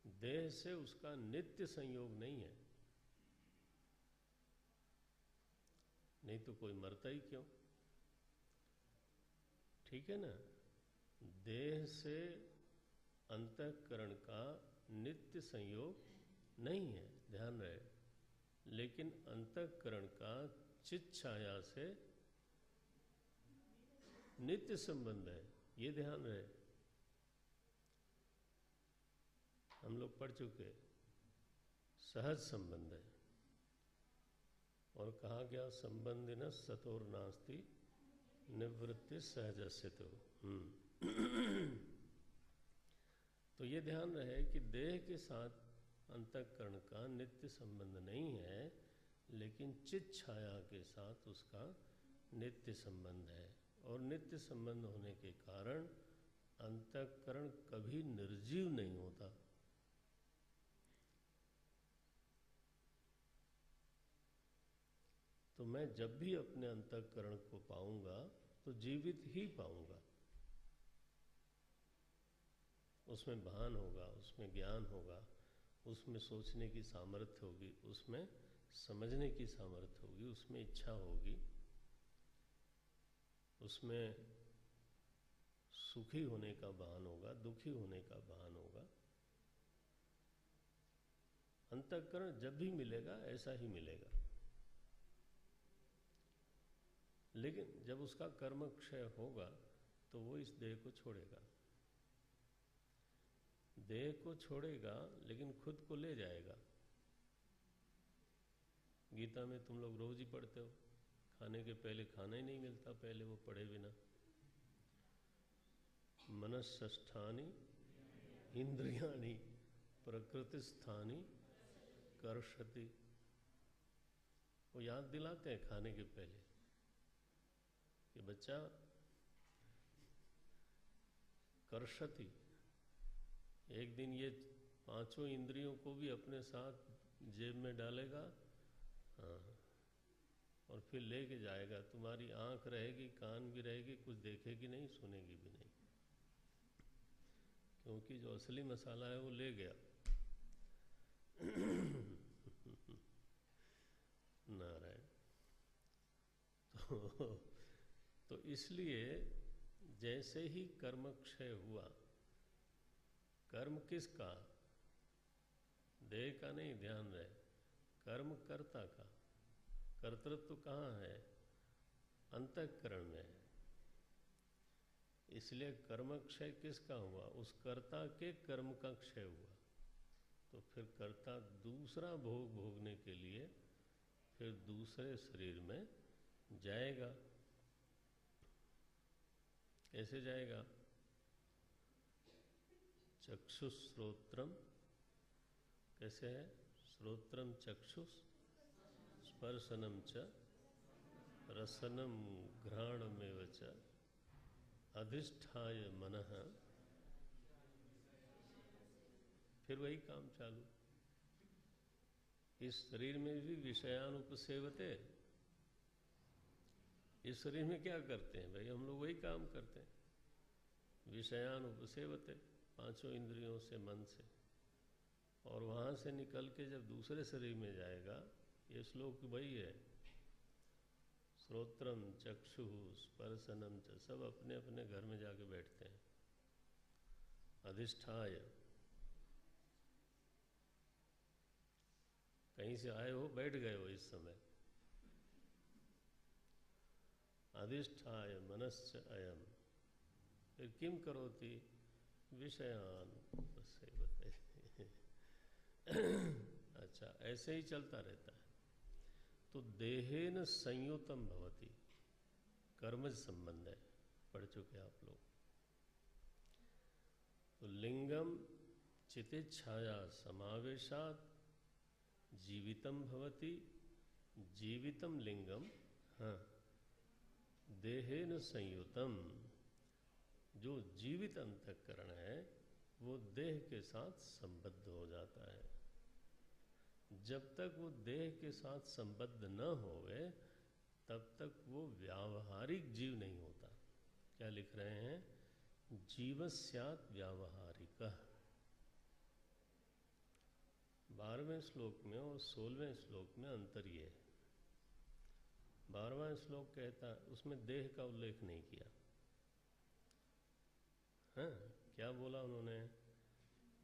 देह से उसका नित्य संयोग नहीं है, नहीं तो कोई मरता ही क्यों? ठीक है ना? देह से अंतःकरण का नित्य संयोग नहीं है, ध्यान रहे। लेकिन अंतःकरण का चित्त छाया से नित्य संबंध है, ये ध्यान रहे। हम लोग पढ़ चुके, सहज संबंध है। और कहा गया संबंधिन सतोर नास्ति निवृत्ति सहजस्य तो। तो ये ध्यान रहे कि देह के साथ अंतःकरण का नित्य संबंध नहीं है, लेकिन चित्त छाया के साथ उसका नित्य संबंध है। और नित्य संबंध होने के कारण अंतःकरण कभी निर्जीव नहीं होता। तो मैं जब भी अपने अंतःकरण को पाऊंगा तो जीवित ही पाऊंगा। उसमें भान होगा, उसमें ज्ञान होगा, उसमें सोचने की सामर्थ्य होगी, उसमें समझने की सामर्थ्य होगी, उसमें इच्छा होगी, उसमें सुखी होने का भान होगा, दुखी होने का भान होगा। अंतःकरण जब भी मिलेगा ऐसा ही मिलेगा। लेकिन जब उसका कर्म क्षय होगा तो वो इस देह को छोड़ेगा। देह को छोड़ेगा लेकिन खुद को ले जाएगा। गीता में तुम लोग रोज ही पढ़ते हो, खाने के पहले खाना ही नहीं मिलता, पहले वो पढ़े बिना। मनस्सष्ठानि इंद्रियाणि प्रकृतिस्थानि कर्षति। वो याद दिलाते हैं खाने के पहले कि बच्चा कर्षति, एक दिन ये पांचों इंद्रियों को भी अपने साथ जेब में डालेगा, हाँ, और फिर लेके जाएगा। तुम्हारी आंख रहेगी, कान भी रहेगी, कुछ देखेगी नहीं, सुनेगी भी नहीं, क्योंकि जो असली मसाला है वो ले गया। नारायण। तो इसलिए जैसे ही कर्म क्षय हुआ, कर्म किसका? देह का नहीं, ध्यान रहे, कर्म कर्ता का। कर्तृत्व कहाँ है? अंतःकरण में है। इसलिए कर्म क्षय किसका हुआ? उस कर्ता के कर्म का क्षय हुआ। तो फिर कर्ता दूसरा भोग भोगने के लिए फिर दूसरे शरीर में जाएगा। कैसे जाएगा? चक्षुश्रोत्रम कैसे है? श्रोत्रम चक्षुष स्पर्शनम च रसनम घ्राणमेव च अधिष्ठाय मनः, फिर वही काम चालू। इस शरीर में भी विषयानुपसेवते, इस शरीर में क्या करते हैं भाई, हम लोग वही काम करते हैं, विषयानुपसेवते, पांचों इंद्रियों से, मन से। और वहाँ से निकल के जब दूसरे शरीर में जाएगा, ये श्लोक वही है, श्रोत्रम चक्षु स्पर्शनम च, सब अपने अपने घर में जाके बैठते हैं। अधिष्ठाय, कहीं से आए हो, बैठ गए हो इस समय। अधिष्ठाय मनश्च अयम, फिर किम करोति, विषयान उपसेवते। अच्छा, ऐसे ही चलता रहता है। तो देहेन संयुतम भवति, कर्मज संबंध है, पढ़ चुके आप लोग। तो लिंगम चितिच्छाया समावेशात जीवितम भवति, जीवितम लिंगम, हाँ, देहेन संयुतम, जो जीवित अंतःकरण है वो देह के साथ संबद्ध हो जाता है। जब तक वो देह के साथ संबद्ध न होवे तब तक वो व्यावहारिक जीव नहीं होता। क्या लिख रहे हैं, जीवस्यात् व्यावहारिकः। 12वें श्लोक में और 16वें श्लोक में अंतर ये है। 12वां श्लोक कहता है, उसमें देह का उल्लेख नहीं किया। हाँ, क्या बोला उन्होंने,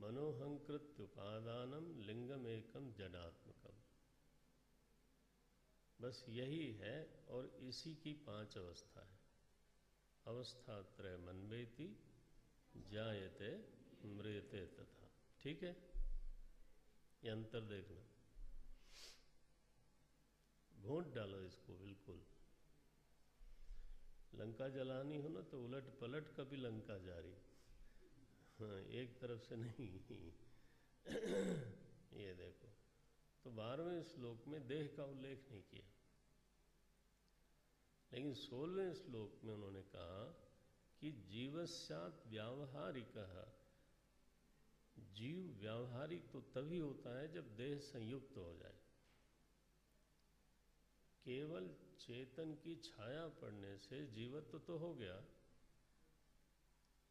मनोहंकृत्युपादानम लिंगम एकम जडात्मकम, बस यही है। और इसी की 5 अवस्था है। अवस्था त्रय मनवेति, जायते मृते तथा। ठीक है, ये अंतर देखना, घोंट डालो इसको बिल्कुल। लंका जलानी हो ना तो उलट पलट कभी लंका जारी, हाँ, एक तरफ से नहीं। ये देखो, तो 12वें श्लोक में देह का उल्लेख नहीं किया, लेकिन 16वें श्लोक में उन्होंने कहा कि जीवस्यात् व्यावहारिकः, जीव व्यावहारिक तो तभी होता है जब देह संयुक्त हो जाए। केवल चेतन की छाया पड़ने से जीवत्व तो हो गया,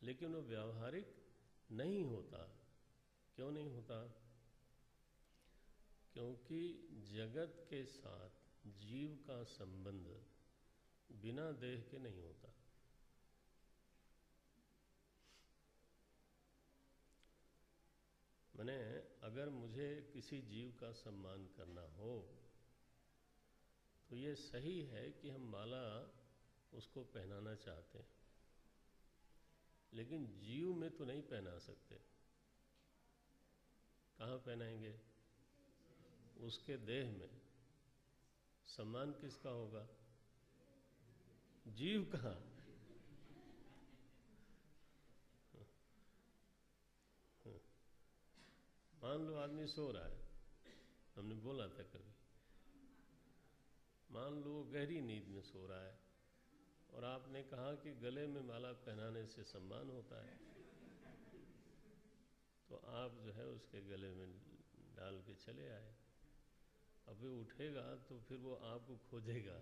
लेकिन वो व्यावहारिक नहीं होता। क्यों नहीं होता? क्योंकि जगत के साथ जीव का संबंध बिना देह के नहीं होता। मैंने, अगर मुझे किसी जीव का सम्मान करना हो तो ये सही है कि हम माला उसको पहनाना चाहते हैं, लेकिन जीव में तो नहीं पहना सकते। कहाँ पहनाएंगे? उसके देह में। सम्मान किसका होगा? जीव का। मान लो आदमी सो रहा है, हमने बोला था कभी, मान लो गहरी नींद में सो रहा है और आपने कहा कि गले में माला पहनाने से सम्मान होता है, तो आप जो है उसके गले में डाल के चले आए। अब वो उठेगा तो फिर वो आपको खोजेगा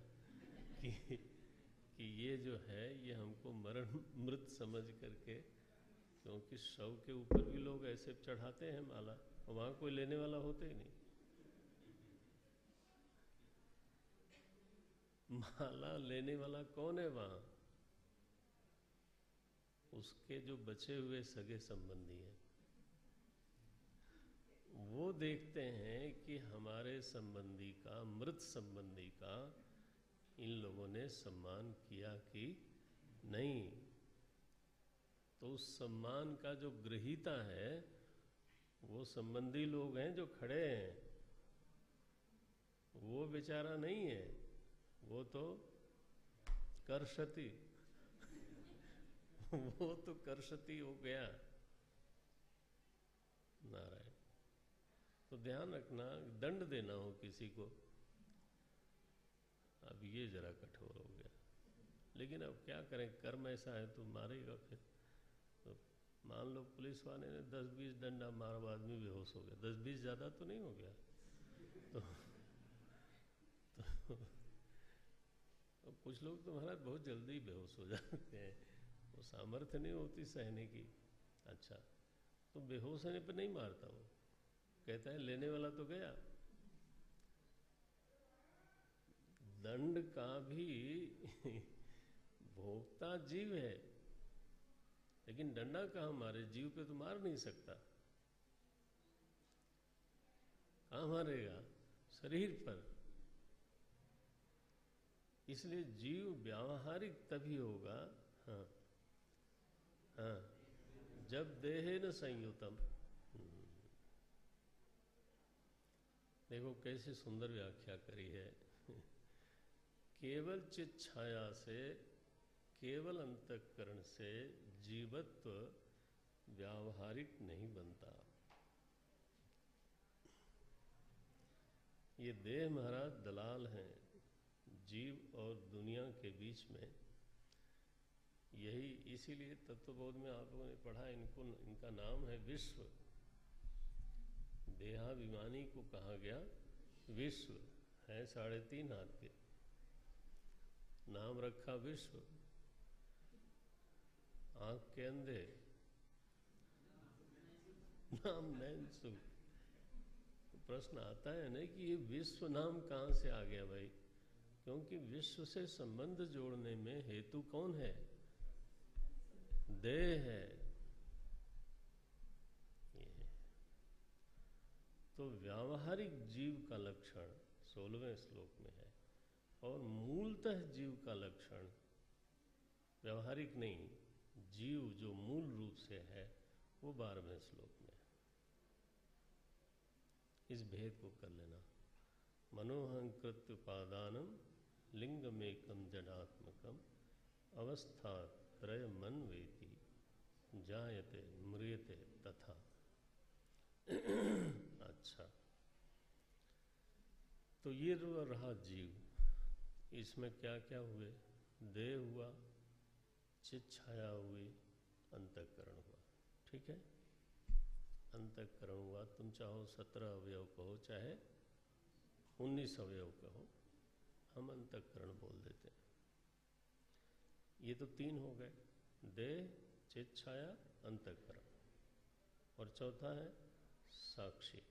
कि ये जो है ये हमको मरण मृत समझ करके, क्योंकि शव के ऊपर भी लोग ऐसे चढ़ाते हैं माला, और वहाँ कोई लेने वाला होते ही नहीं। माला लेने वाला कौन है वहाँ? उसके जो बचे हुए सगे संबंधी हैं, वो देखते हैं कि हमारे संबंधी का, मृत संबंधी का इन लोगों ने सम्मान किया कि नहीं। तो उस सम्मान का जो ग्रहीता है वो संबंधी लोग हैं जो खड़े हैं, वो बेचारा नहीं है, वो तो कर्षति वो तो कर्षति हो गया। नारायण। तो ध्यान रखना, दंड देना हो किसी को, अब ये जरा कठोर हो गया, लेकिन अब क्या करें, कर्म ऐसा है तो मारेगा फिर। तो मान लो पुलिस वाले ने 10-20 डंडा मारा, आदमी बेहोश हो गया, 10-20 ज़्यादा तो नहीं हो गया? तो कुछ लोग तो महाराज बहुत जल्दी ही बेहोश हो जाते हैं, वो सामर्थ्य नहीं होती सहने की। अच्छा, तो बेहोश होने पर नहीं मारता वो, कहता है लेने वाला तो गया। दंड का भी भोक्ता जीव है, लेकिन डंडा कहाँ मारे, जीव पे तो मार नहीं सकता। कहाँ मारेगा? शरीर पर। इसलिए जीव व्यावहारिक तभी होगा, हाँ हाँ, जब देहेन संयुतम। देखो कैसे सुंदर व्याख्या करी है। केवल चित छाया से, केवल अंतःकरण से जीवत्व व्यावहारिक नहीं बनता। ये देह महाराज दलाल हैं जीव और दुनिया के बीच में। यही इसीलिए तत्वबोध में आप लोगों ने पढ़ा, इनका नाम है विश्व। देहाभिमानी को कहा गया विश्व, है 3.5 हाथ के, नाम रखा विश्व। आंख के अंधे, नाम नैनसु। तो प्रश्न आता है ना कि ये विश्व नाम कहाँ से आ गया भाई? क्योंकि विश्व से संबंध जोड़ने में हेतु कौन है? देह है। तो व्यावहारिक जीव का लक्षण 16वें श्लोक में है, और मूलतः जीव का लक्षण व्यावहारिक नहीं, जीव जो मूल रूप से है वो 12वें श्लोक में। इस भेद को कर लेना। मनोहंकृत्य उपादानम लिंगमेकम जडात्मकम अवस्था त्रय मन वेति जायते म्रियते तथा। अच्छा, तो ये रहा जीव। इसमें क्या क्या हुए? देह हुआ, चित छाया हुई, अंतःकरण हुआ। ठीक है, अंतःकरण हुआ। तुम चाहो 17 अवयव कहो, चाहे 19 अवयव कहो, हम अंतःकरण बोल देते हैं। ये तो 3 हो गए, देह, चित छाया, अंतःकरण। और चौथा है साक्षी।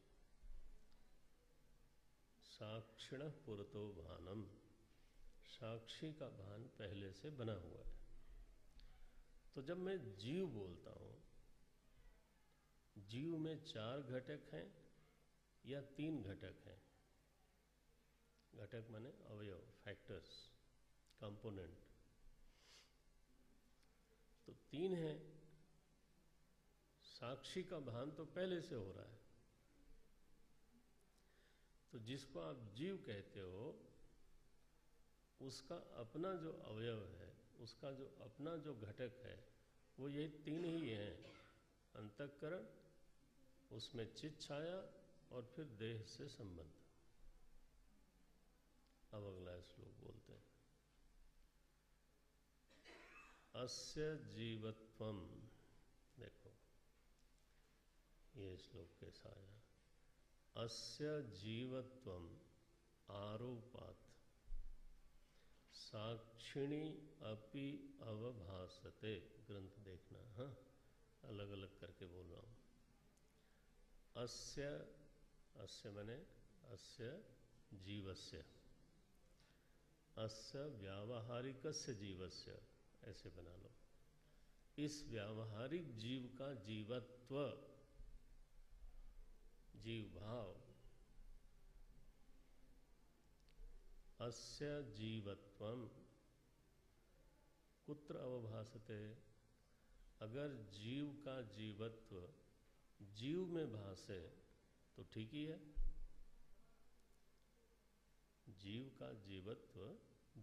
साक्षिण पुरतो भानम, साक्षी का भान पहले से बना हुआ है। तो जब मैं जीव बोलता हूँ, जीव में 4 घटक हैं या 3 घटक हैं? घटक माने अवयव, फैक्टर्स, कंपोनेंट। तो 3 है। साक्षी का भान तो पहले से हो रहा है। तो जिसको आप जीव कहते हो, उसका अपना जो अवयव है, उसका जो अपना जो घटक है, वो यही 3 ही हैं। अंतःकरण, उसमें चित छाया, और फिर देह से संबंध। अब अगला श्लोक बोलते हैं। अस्य जीवत्वम। देखो ये श्लोक कैसा आया। अस्य जीवत्वम आरोपात साक्षिणी अपि अवभासते। ग्रंथ देखना, हाँ, अलग अलग करके बोल रहा हूँ। अस्य, अस्य माने अस्य जीवस्य, अस्य व्यावहारिकस्य जीवस्य, ऐसे बना लो। इस व्यावहारिक जीव का जीवत्व, जीव भाव, अस्य जीवत्वम कुत्र अवभासते। अगर जीव का जीवत्व जीव में भासे तो ठीक ही है। जीव का जीवत्व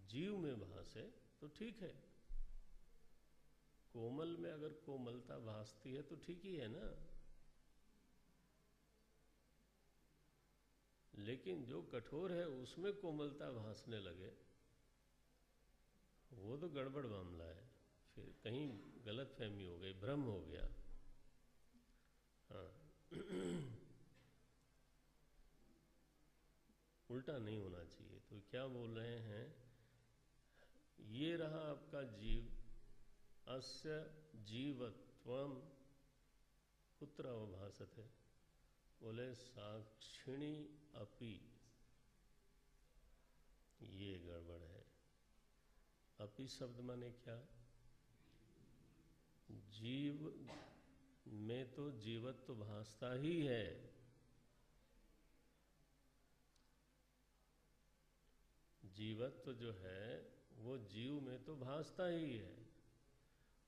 जीव में भासे तो ठीक है। कोमल में अगर कोमलता भासती है तो ठीक ही है ना। लेकिन जो कठोर है उसमें कोमलता भासने लगे, वो तो गड़बड़ मामला है, फिर कहीं गलत फहमी हो गई, भ्रम हो गया। हाँ उल्टा नहीं होना चाहिए। तो क्या बोल रहे हैं, ये रहा आपका जीव, अस्य जीवत्वम कुत्र अवभासते, बोले साक्षिणी अपि, ये गड़बड़ है। अपि शब्द माने क्या, जीव में तो जीवत्व भासता ही है, जीवत्व जो है वो जीव में तो भासता ही है,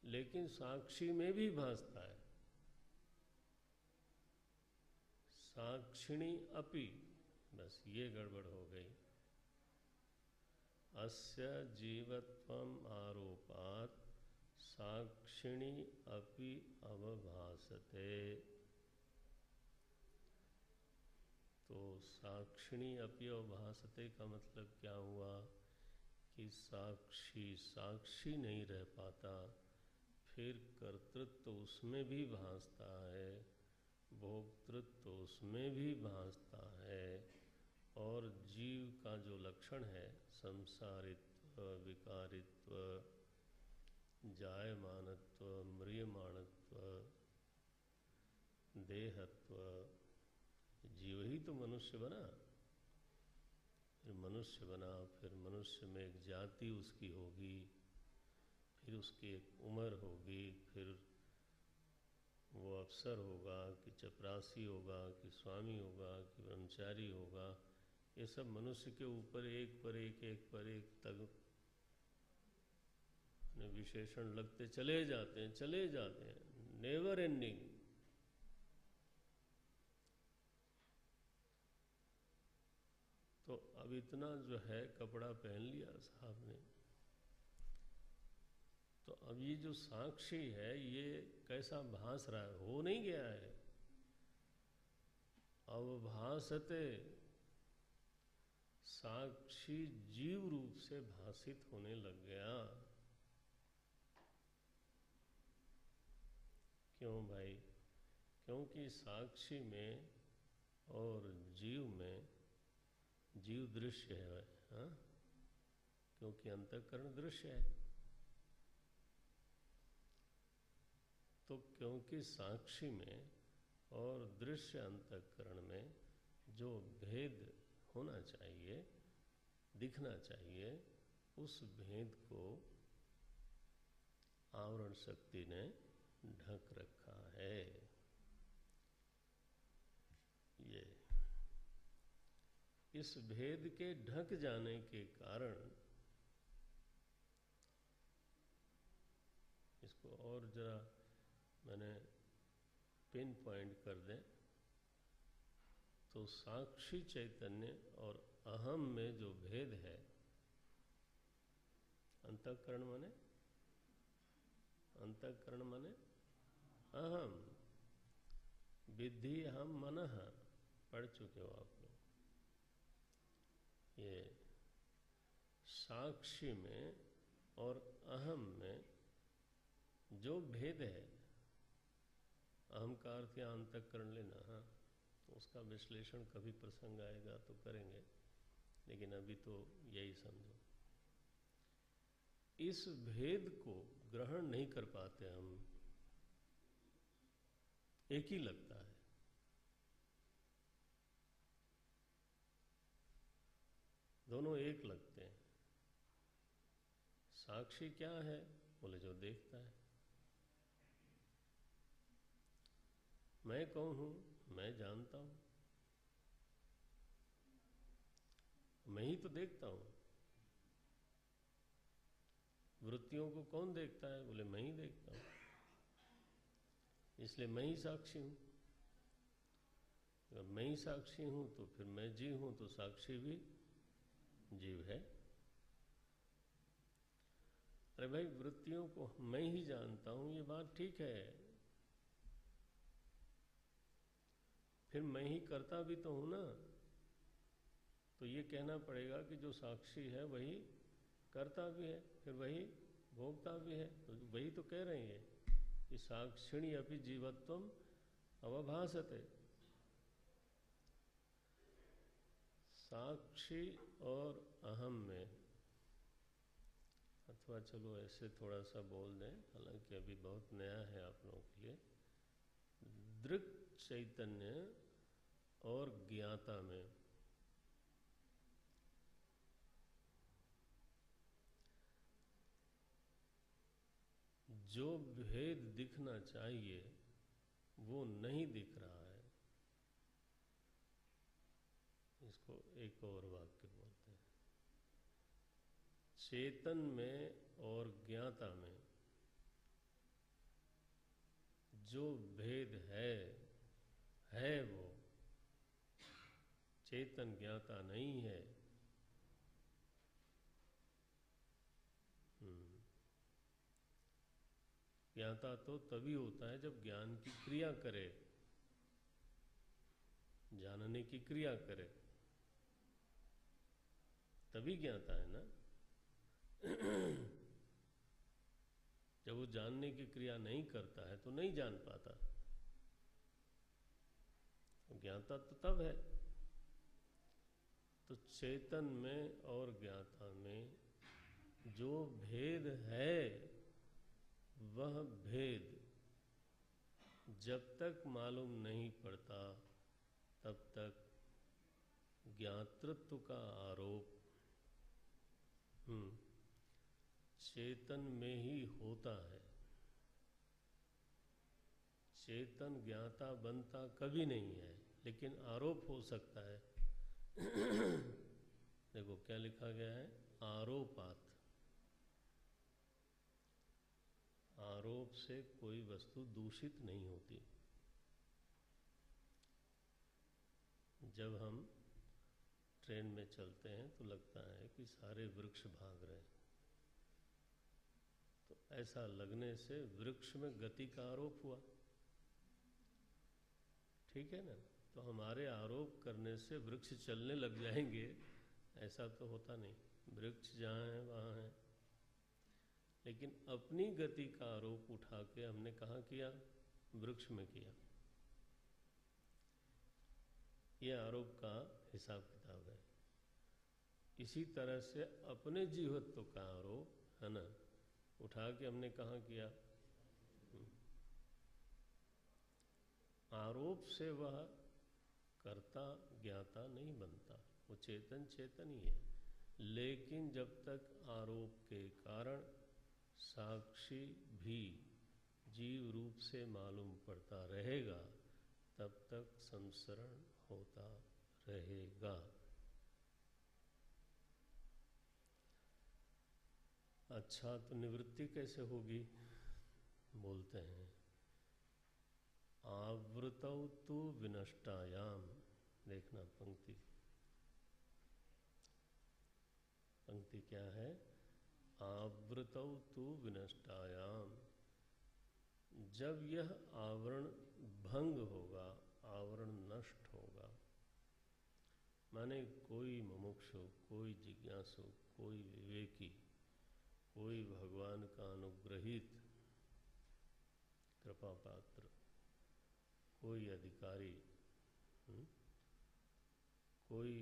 लेकिन साक्षी में भी भासता है। साक्षिणी अपि, बस ये गड़बड़ हो गई। अस्य जीवत्वम आरोपात साक्षिणी अपि अवभासते। तो साक्षिणी अपि अवभासते का मतलब क्या हुआ कि साक्षी साक्षी नहीं रह पाता, फिर कर्तृत्व उसमें भी भासता है, भोक्तृत्व उसमें भी भासता है, और जीव का जो लक्षण है संसारित्व, विकारित्व, जायमानत्व, म्रियमाणत्व, देहत्व, जीव ही तो मनुष्य बना, फिर मनुष्य बना, फिर मनुष्य में एक जाति उसकी होगी, फिर उसकी एक उम्र होगी, फिर वो अफसर होगा कि चपरासी होगा कि स्वामी होगा कि ब्रह्मचारी होगा। ये सब मनुष्य के ऊपर एक पर एक तक विशेषण लगते चले जाते हैं, नेवर एंडिंग। तो अब इतना जो है कपड़ा पहन लिया साहब ने, तो अब ये जो साक्षी है ये कैसा भास रहा है, हो नहीं गया है, अवभासते, साक्षी जीव रूप से भासित होने लग गया। क्यों भाई, क्योंकि साक्षी में और जीव में, जीव दृश्य है, हाँ? क्योंकि अंतःकरण दृश्य है। तो क्योंकि साक्षी में और दृश्य अंतःकरण में जो भेद होना चाहिए, दिखना चाहिए, उस भेद को आवरण शक्ति ने ढक रखा है। ये इस भेद के ढक जाने के कारण, इसको और जरा मैंने पिन पॉइंट कर दें तो साक्षी चैतन्य और अहम में जो भेद है, अंतःकरण माने, अंतःकरण माने अहम, विद्धि हम मनः, पढ़ चुके हो आप लोग। ये साक्षी में और अहम में जो भेद है, अहम का अर्थ या अंतःकरण लेना, हाँ, उसका विश्लेषण कभी प्रसंग आएगा तो करेंगे, लेकिन अभी तो यही समझो। इस भेद को ग्रहण नहीं कर पाते हम, एक ही लगता है। दोनों एक लगते हैं। साक्षी क्या है, बोले जो देखता है। मैं कौन हूं, मैं जानता हूं, मैं ही तो देखता हूं। वृत्तियों को कौन देखता है, बोले मैं ही देखता हूं, इसलिए मैं ही साक्षी हूं। अगर मैं ही साक्षी हूं तो फिर मैं जीव हूं, तो साक्षी भी जीव है। अरे भाई, वृत्तियों को मैं ही जानता हूं, ये बात ठीक है, फिर मैं ही करता भी तो हूं ना। तो ये कहना पड़ेगा कि जो साक्षी है वही कर्ता भी है, फिर वही भोक्ता भी है। तो वही तो कह रहे हैं कि साक्षिणी अपि जीवत्वम अवभासते। साक्षी और अहम में, अथवा चलो ऐसे थोड़ा सा बोल दें, हालांकि अभी बहुत नया है आप लोगों के लिए, दृक् चैतन्य और ज्ञाता में जो भेद दिखना चाहिए वो नहीं दिख रहा है। इसको एक और वाक्य बोलते हैं। चेतन में और ज्ञाता में जो भेद है वो चेतन ज्ञाता नहीं है। ज्ञाता तो तभी होता है जब ज्ञान की क्रिया करे, जानने की क्रिया करे, तभी ज्ञाता है ना। जब वो जानने की क्रिया नहीं करता है तो नहीं जान पाता। ज्ञाता तो तब है। तो चेतन में और ज्ञाता में जो भेद है वह भेद जब तक मालूम नहीं पड़ता तब तक ज्ञातृत्व का आरोप चेतन में ही होता है। चेतन ज्ञाता बनता कभी नहीं है, लेकिन आरोप हो सकता है। देखो क्या लिखा गया है, आरोपात। आरोप से कोई वस्तु दूषित नहीं होती। जब हम ट्रेन में चलते हैं तो लगता है कि सारे वृक्ष भाग रहे हैं, तो ऐसा लगने से वृक्ष में गति का आरोप हुआ, ठीक है ना। तो हमारे आरोप करने से वृक्ष चलने लग जाएंगे ऐसा तो होता नहीं। वृक्ष जहाँ है वहाँ है, लेकिन अपनी गति का आरोप उठा के हमने कहाँ किया, वृक्ष में किया। यह आरोप का हिसाब किताब है। इसी तरह से अपने जीवत्व का आरोप है ना, उठा के हमने कहाँ किया। आरोप से वह कर्ता ज्ञाता नहीं बनता, वो चेतन चेतन ही है। लेकिन जब तक आरोप के कारण साक्षी भी जीव रूप से मालूम पड़ता रहेगा तब तक संसरण होता रहेगा। अच्छा, तो निवृत्ति कैसे होगी? बोलते हैं आवृतौ तु विनष्टायाम। देखना पंक्ति, पंक्ति क्या है, आवृतौ तु विनष्टायाम। जब यह आवरण भंग होगा, आवरण नष्ट होगा, माने कोई मुमुक्षु, कोई जिज्ञासु, कोई विवेकी, कोई भगवान का अनुग्रहित कृपा पात्र, कोई अधिकारी, कोई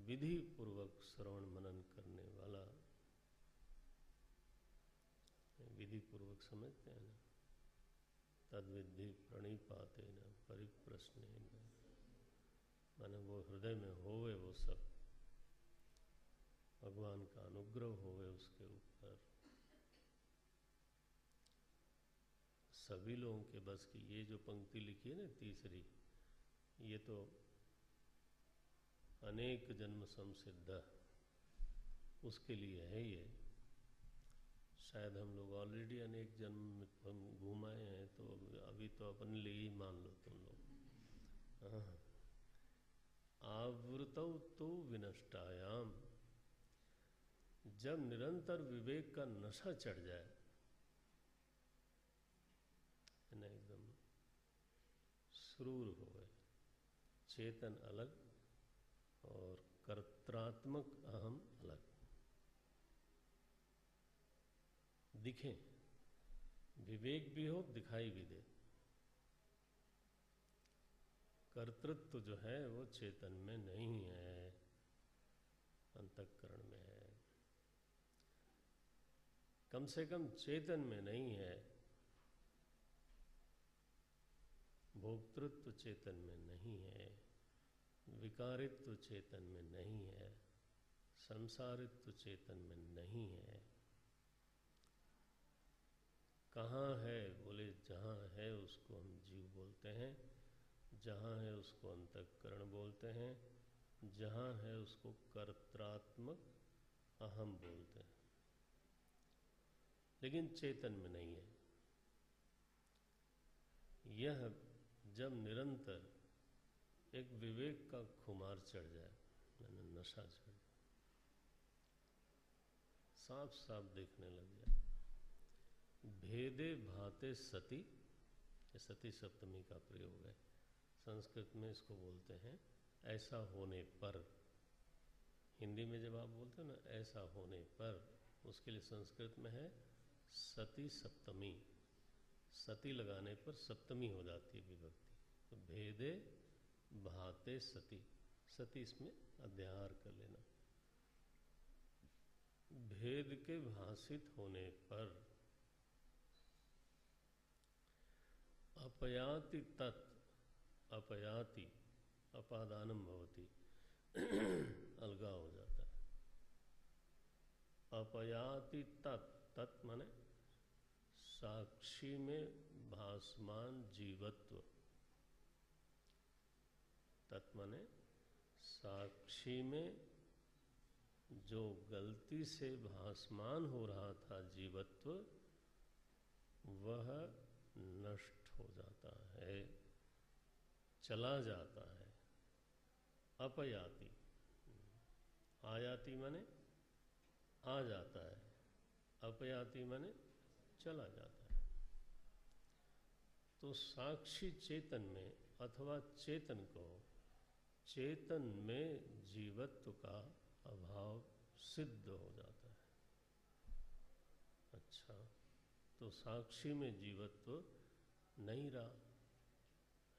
विधि पूर्वक श्रवण मनन करने वाला, विधि पूर्वक समझते हैं ना, तद्विधि प्रणिपातेन परिप्रश्नेन, माने वो हृदय में होवे वो सब, भगवान का अनुग्रह होवे उसके ऊपर। सभी लोगों के बस की ये जो पंक्ति लिखी है ना तीसरी, ये तो अनेक जन्म संसिद्ध उसके लिए है। ये शायद हम लोग ऑलरेडी अनेक जन्म हम घुमाए हैं, तो अभी तो अपने लिए ही मान लो तुम लोग। आवृतौ तु विनष्टायाम। जब निरंतर विवेक का नशा चढ़ जाए ना, एकदम सुरूर हो गए, चेतन अलग और कर्त्रात्मक अहम अलग दिखे, विवेक भी हो, दिखाई भी दे। कर्तृत्व जो है वो चेतन में नहीं है, अंतःकरण में है। कम से कम चेतन में नहीं है। भोक्तृत्व चेतन में नहीं है, विकारित्व चेतन में नहीं है, संसारित्व चेतन में नहीं है। कहाँ है? बोले जहाँ है उसको हम जीव बोलते हैं, जहाँ है उसको अंतःकरण बोलते हैं, जहाँ है उसको कर्त्रात्मक अहम बोलते हैं, लेकिन चेतन में नहीं है। यह जब निरंतर एक विवेक का खुमार चढ़ जाए, यानी नशा चढ़ जाए, साफ साफ देखने लग जाए, भेदे भाते सती, ये सती सप्तमी का प्रयोग है, संस्कृत में इसको बोलते हैं ऐसा होने पर। हिंदी में जब आप बोलते हो ना ऐसा होने पर, उसके लिए संस्कृत में है सती सप्तमी। सती लगाने पर सप्तमी हो जाती है विभक्ति। तो भेदे भाते सती, सती इसमें अध्याहार कर लेना। भेद के भाषित होने पर अपयाति तत्, अपयाति अपादानम भवति, अलगा हो जाता है। अपयाति तत्, तत् माने साक्षी में भासमान जीवत्व। तत् माने साक्षी में जो गलती से भासमान हो रहा था जीवत्व, वह नष्ट हो जाता है, चला जाता है। अपयाति, आयाति माने आ जाता है, अपयाति माने चला जाता है। तो साक्षी चेतन में अथवा चेतन को, चेतन में जीवत्व का अभाव सिद्ध हो जाता है। अच्छा, तो साक्षी में जीवत्व नहीं रहा,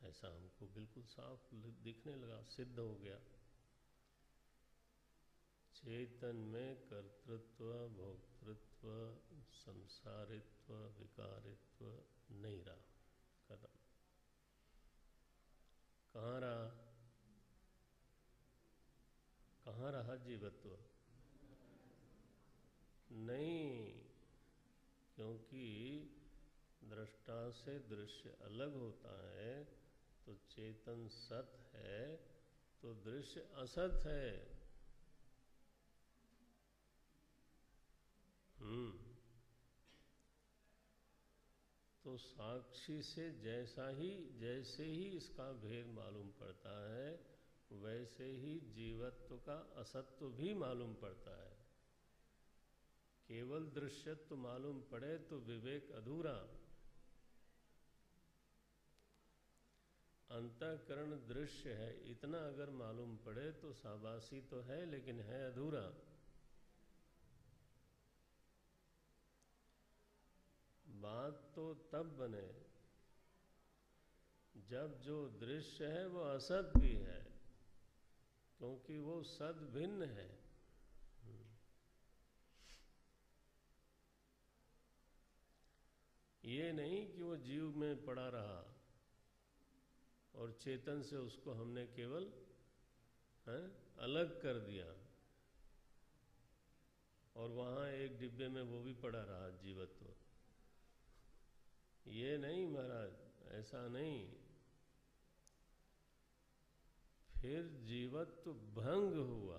ऐसा हमको बिल्कुल साफ दिखने लगा, सिद्ध हो गया। चेतन में कर्तृत्व, भोक्तृत्व, संसारित्व, विकारित्व नहीं रहा, खत्म। कहाँ रहा? कहाँ रहा जीवत्व? नहीं, क्योंकि दृष्टा से दृश्य अलग होता है, तो चेतन सत है तो दृश्य असत है। तो साक्षी से जैसे ही इसका भेद मालूम पड़ता है, वैसे ही जीवत्व का असत्व भी मालूम पड़ता है। केवल दृश्यत्व मालूम पड़े तो विवेक अधूरा। अंतःकरण दृश्य है इतना अगर मालूम पड़े तो शाबाशी तो है, लेकिन है अधूरा। बात तो तब बने जब जो दृश्य है वो असत भी है, क्योंकि वो सद भिन्न है। ये नहीं कि वो जीव में पड़ा रहा और चेतन से उसको हमने केवल अलग कर दिया और वहाँ एक डिब्बे में वो भी पड़ा रहा जीवत्व। ये नहीं महाराज, ऐसा नहीं। फिर जीवत्व भंग हुआ,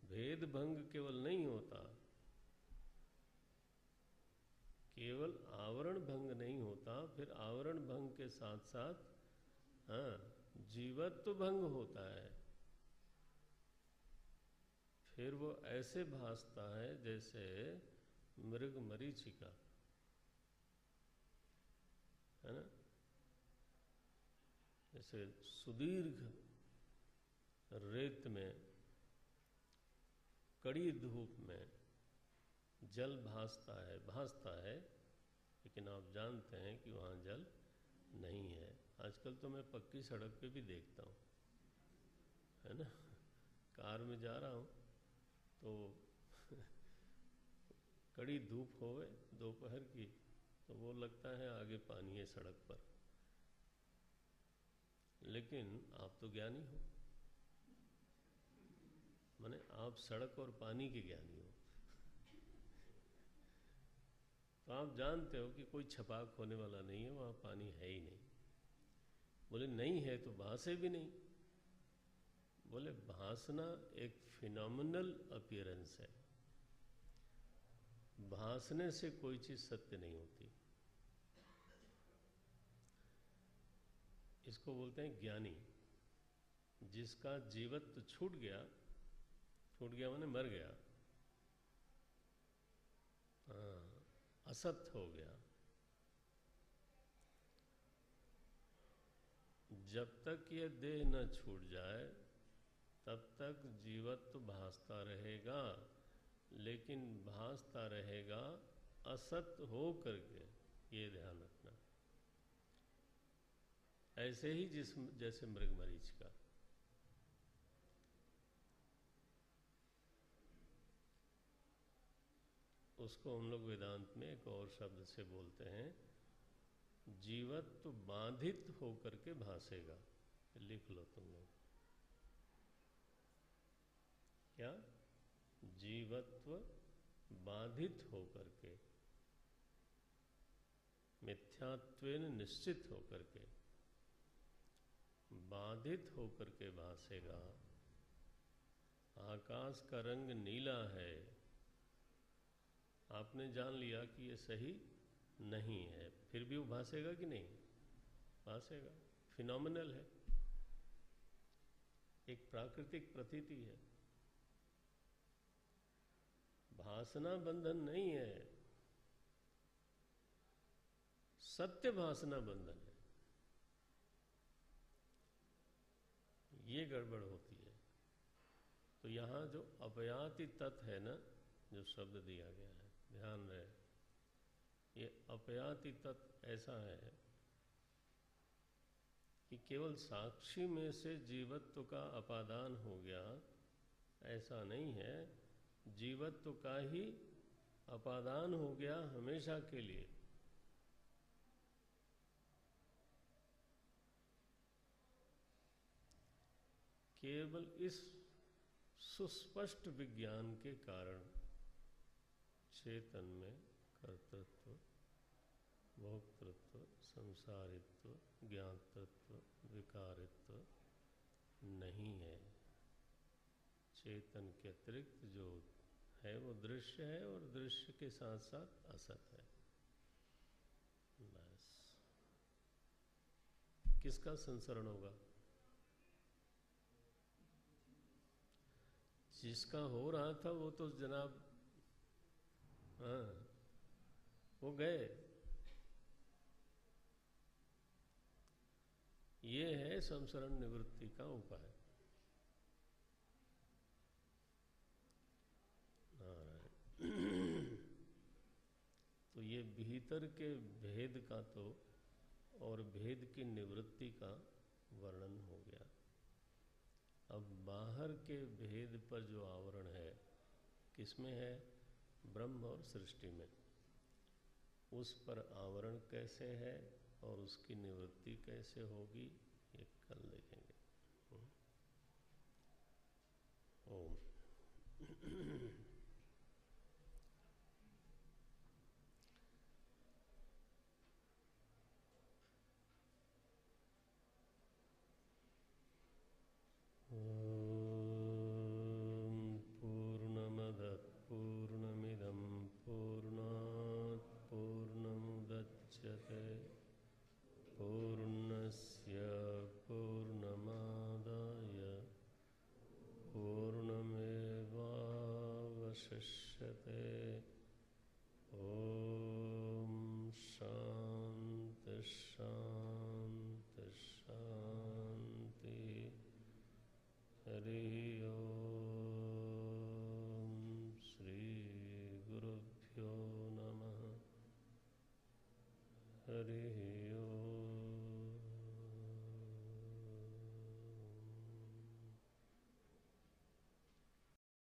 भेद भंग केवल नहीं होता, केवल आवरण भंग नहीं होता, फिर आवरण भंग के साथ साथ जीवत्व भंग होता है। फिर वो ऐसे भासता है जैसे मृग मरीचिका, है ना, जैसे सुदीर्घ रेत में कड़ी धूप में जल भासता है, लेकिन आप जानते हैं कि वहाँ जल नहीं है। आजकल तो मैं पक्की सड़क पे भी देखता हूँ, है ना, कार में जा रहा हूँ तो कड़ी धूप होवे दोपहर की तो वो लगता है आगे पानी है सड़क पर, लेकिन आप तो ज्ञानी हो, माने आप सड़क और पानी के ज्ञानी हो, तो आप जानते हो कि कोई छपाक होने वाला नहीं है, वहाँ पानी है ही नहीं। बोले नहीं है तो भासे भी नहीं। बोले भासना एक फिनोमिनल अपीयरेंस है, भासने से कोई चीज सत्य नहीं होती। इसको बोलते हैं ज्ञानी। जिसका जीवत्व छूट गया माने मर गया, असत हो गया। जब तक ये देह न छूट जाए तब तक जीवत्व भासता रहेगा, लेकिन भासता रहेगा असत हो करके, ये ध्यान रखना। ऐसे ही जैसे मृगमरीच का, उसको हम लोग वेदांत में एक और शब्द से बोलते हैं, जीवत्व बाधित होकर के भासेगा। लिख लो तुम लोग, क्या? जीवत्व बाधित होकर के, मिथ्यात्वेन निश्चित होकर के, बाधित होकर के भासेगा। आकाश का रंग नीला है, आपने जान लिया कि ये सही नहीं है, फिर भी वो भासेगा कि नहीं? भासेगा, फिनोमिनल है, एक प्राकृतिक प्रतीति है। भासना बंधन नहीं है, सत्य भासना बंधन है। ये गड़बड़ होती है। तो यहाँ जो अपयाति तत् है ना, जो शब्द दिया गया है, ध्यान रहे, ये अपयाति तत् ऐसा है कि केवल साक्षी में से जीवत्व का अपादान हो गया, ऐसा नहीं है। जीवत्व का ही अपादान हो गया हमेशा के लिए। केवल इस सुस्पष्ट विज्ञान के कारण चेतन में कर्तृत्व, भोक्तृत्व, संसारित्व, ज्ञातृत्व, विकारित्व नहीं है। चेतन के अतिरिक्त जो है वो दृश्य है, और दृश्य के साथ साथ असत है। बस किसका संसरण होगा? जिसका हो रहा था वो तो जनाब, हाँ, वो गए। ये है संसरण निवृत्ति का उपाय। तो ये भीतर के भेद का तो और भेद की निवृत्ति का वर्णन हो गया। अब बाहर के भेद पर जो आवरण है, किसमें है? ब्रह्म और सृष्टि में। उस पर आवरण कैसे है और उसकी निवृत्ति कैसे होगी, ये कल देखेंगे। ओम। पूर्णमदः पूर्णमिदं पूर्णात् पूर्णमुदच्यते पूर्णस्य पूर्णमादाय पूर्णमेवावशिष्यते। ॐ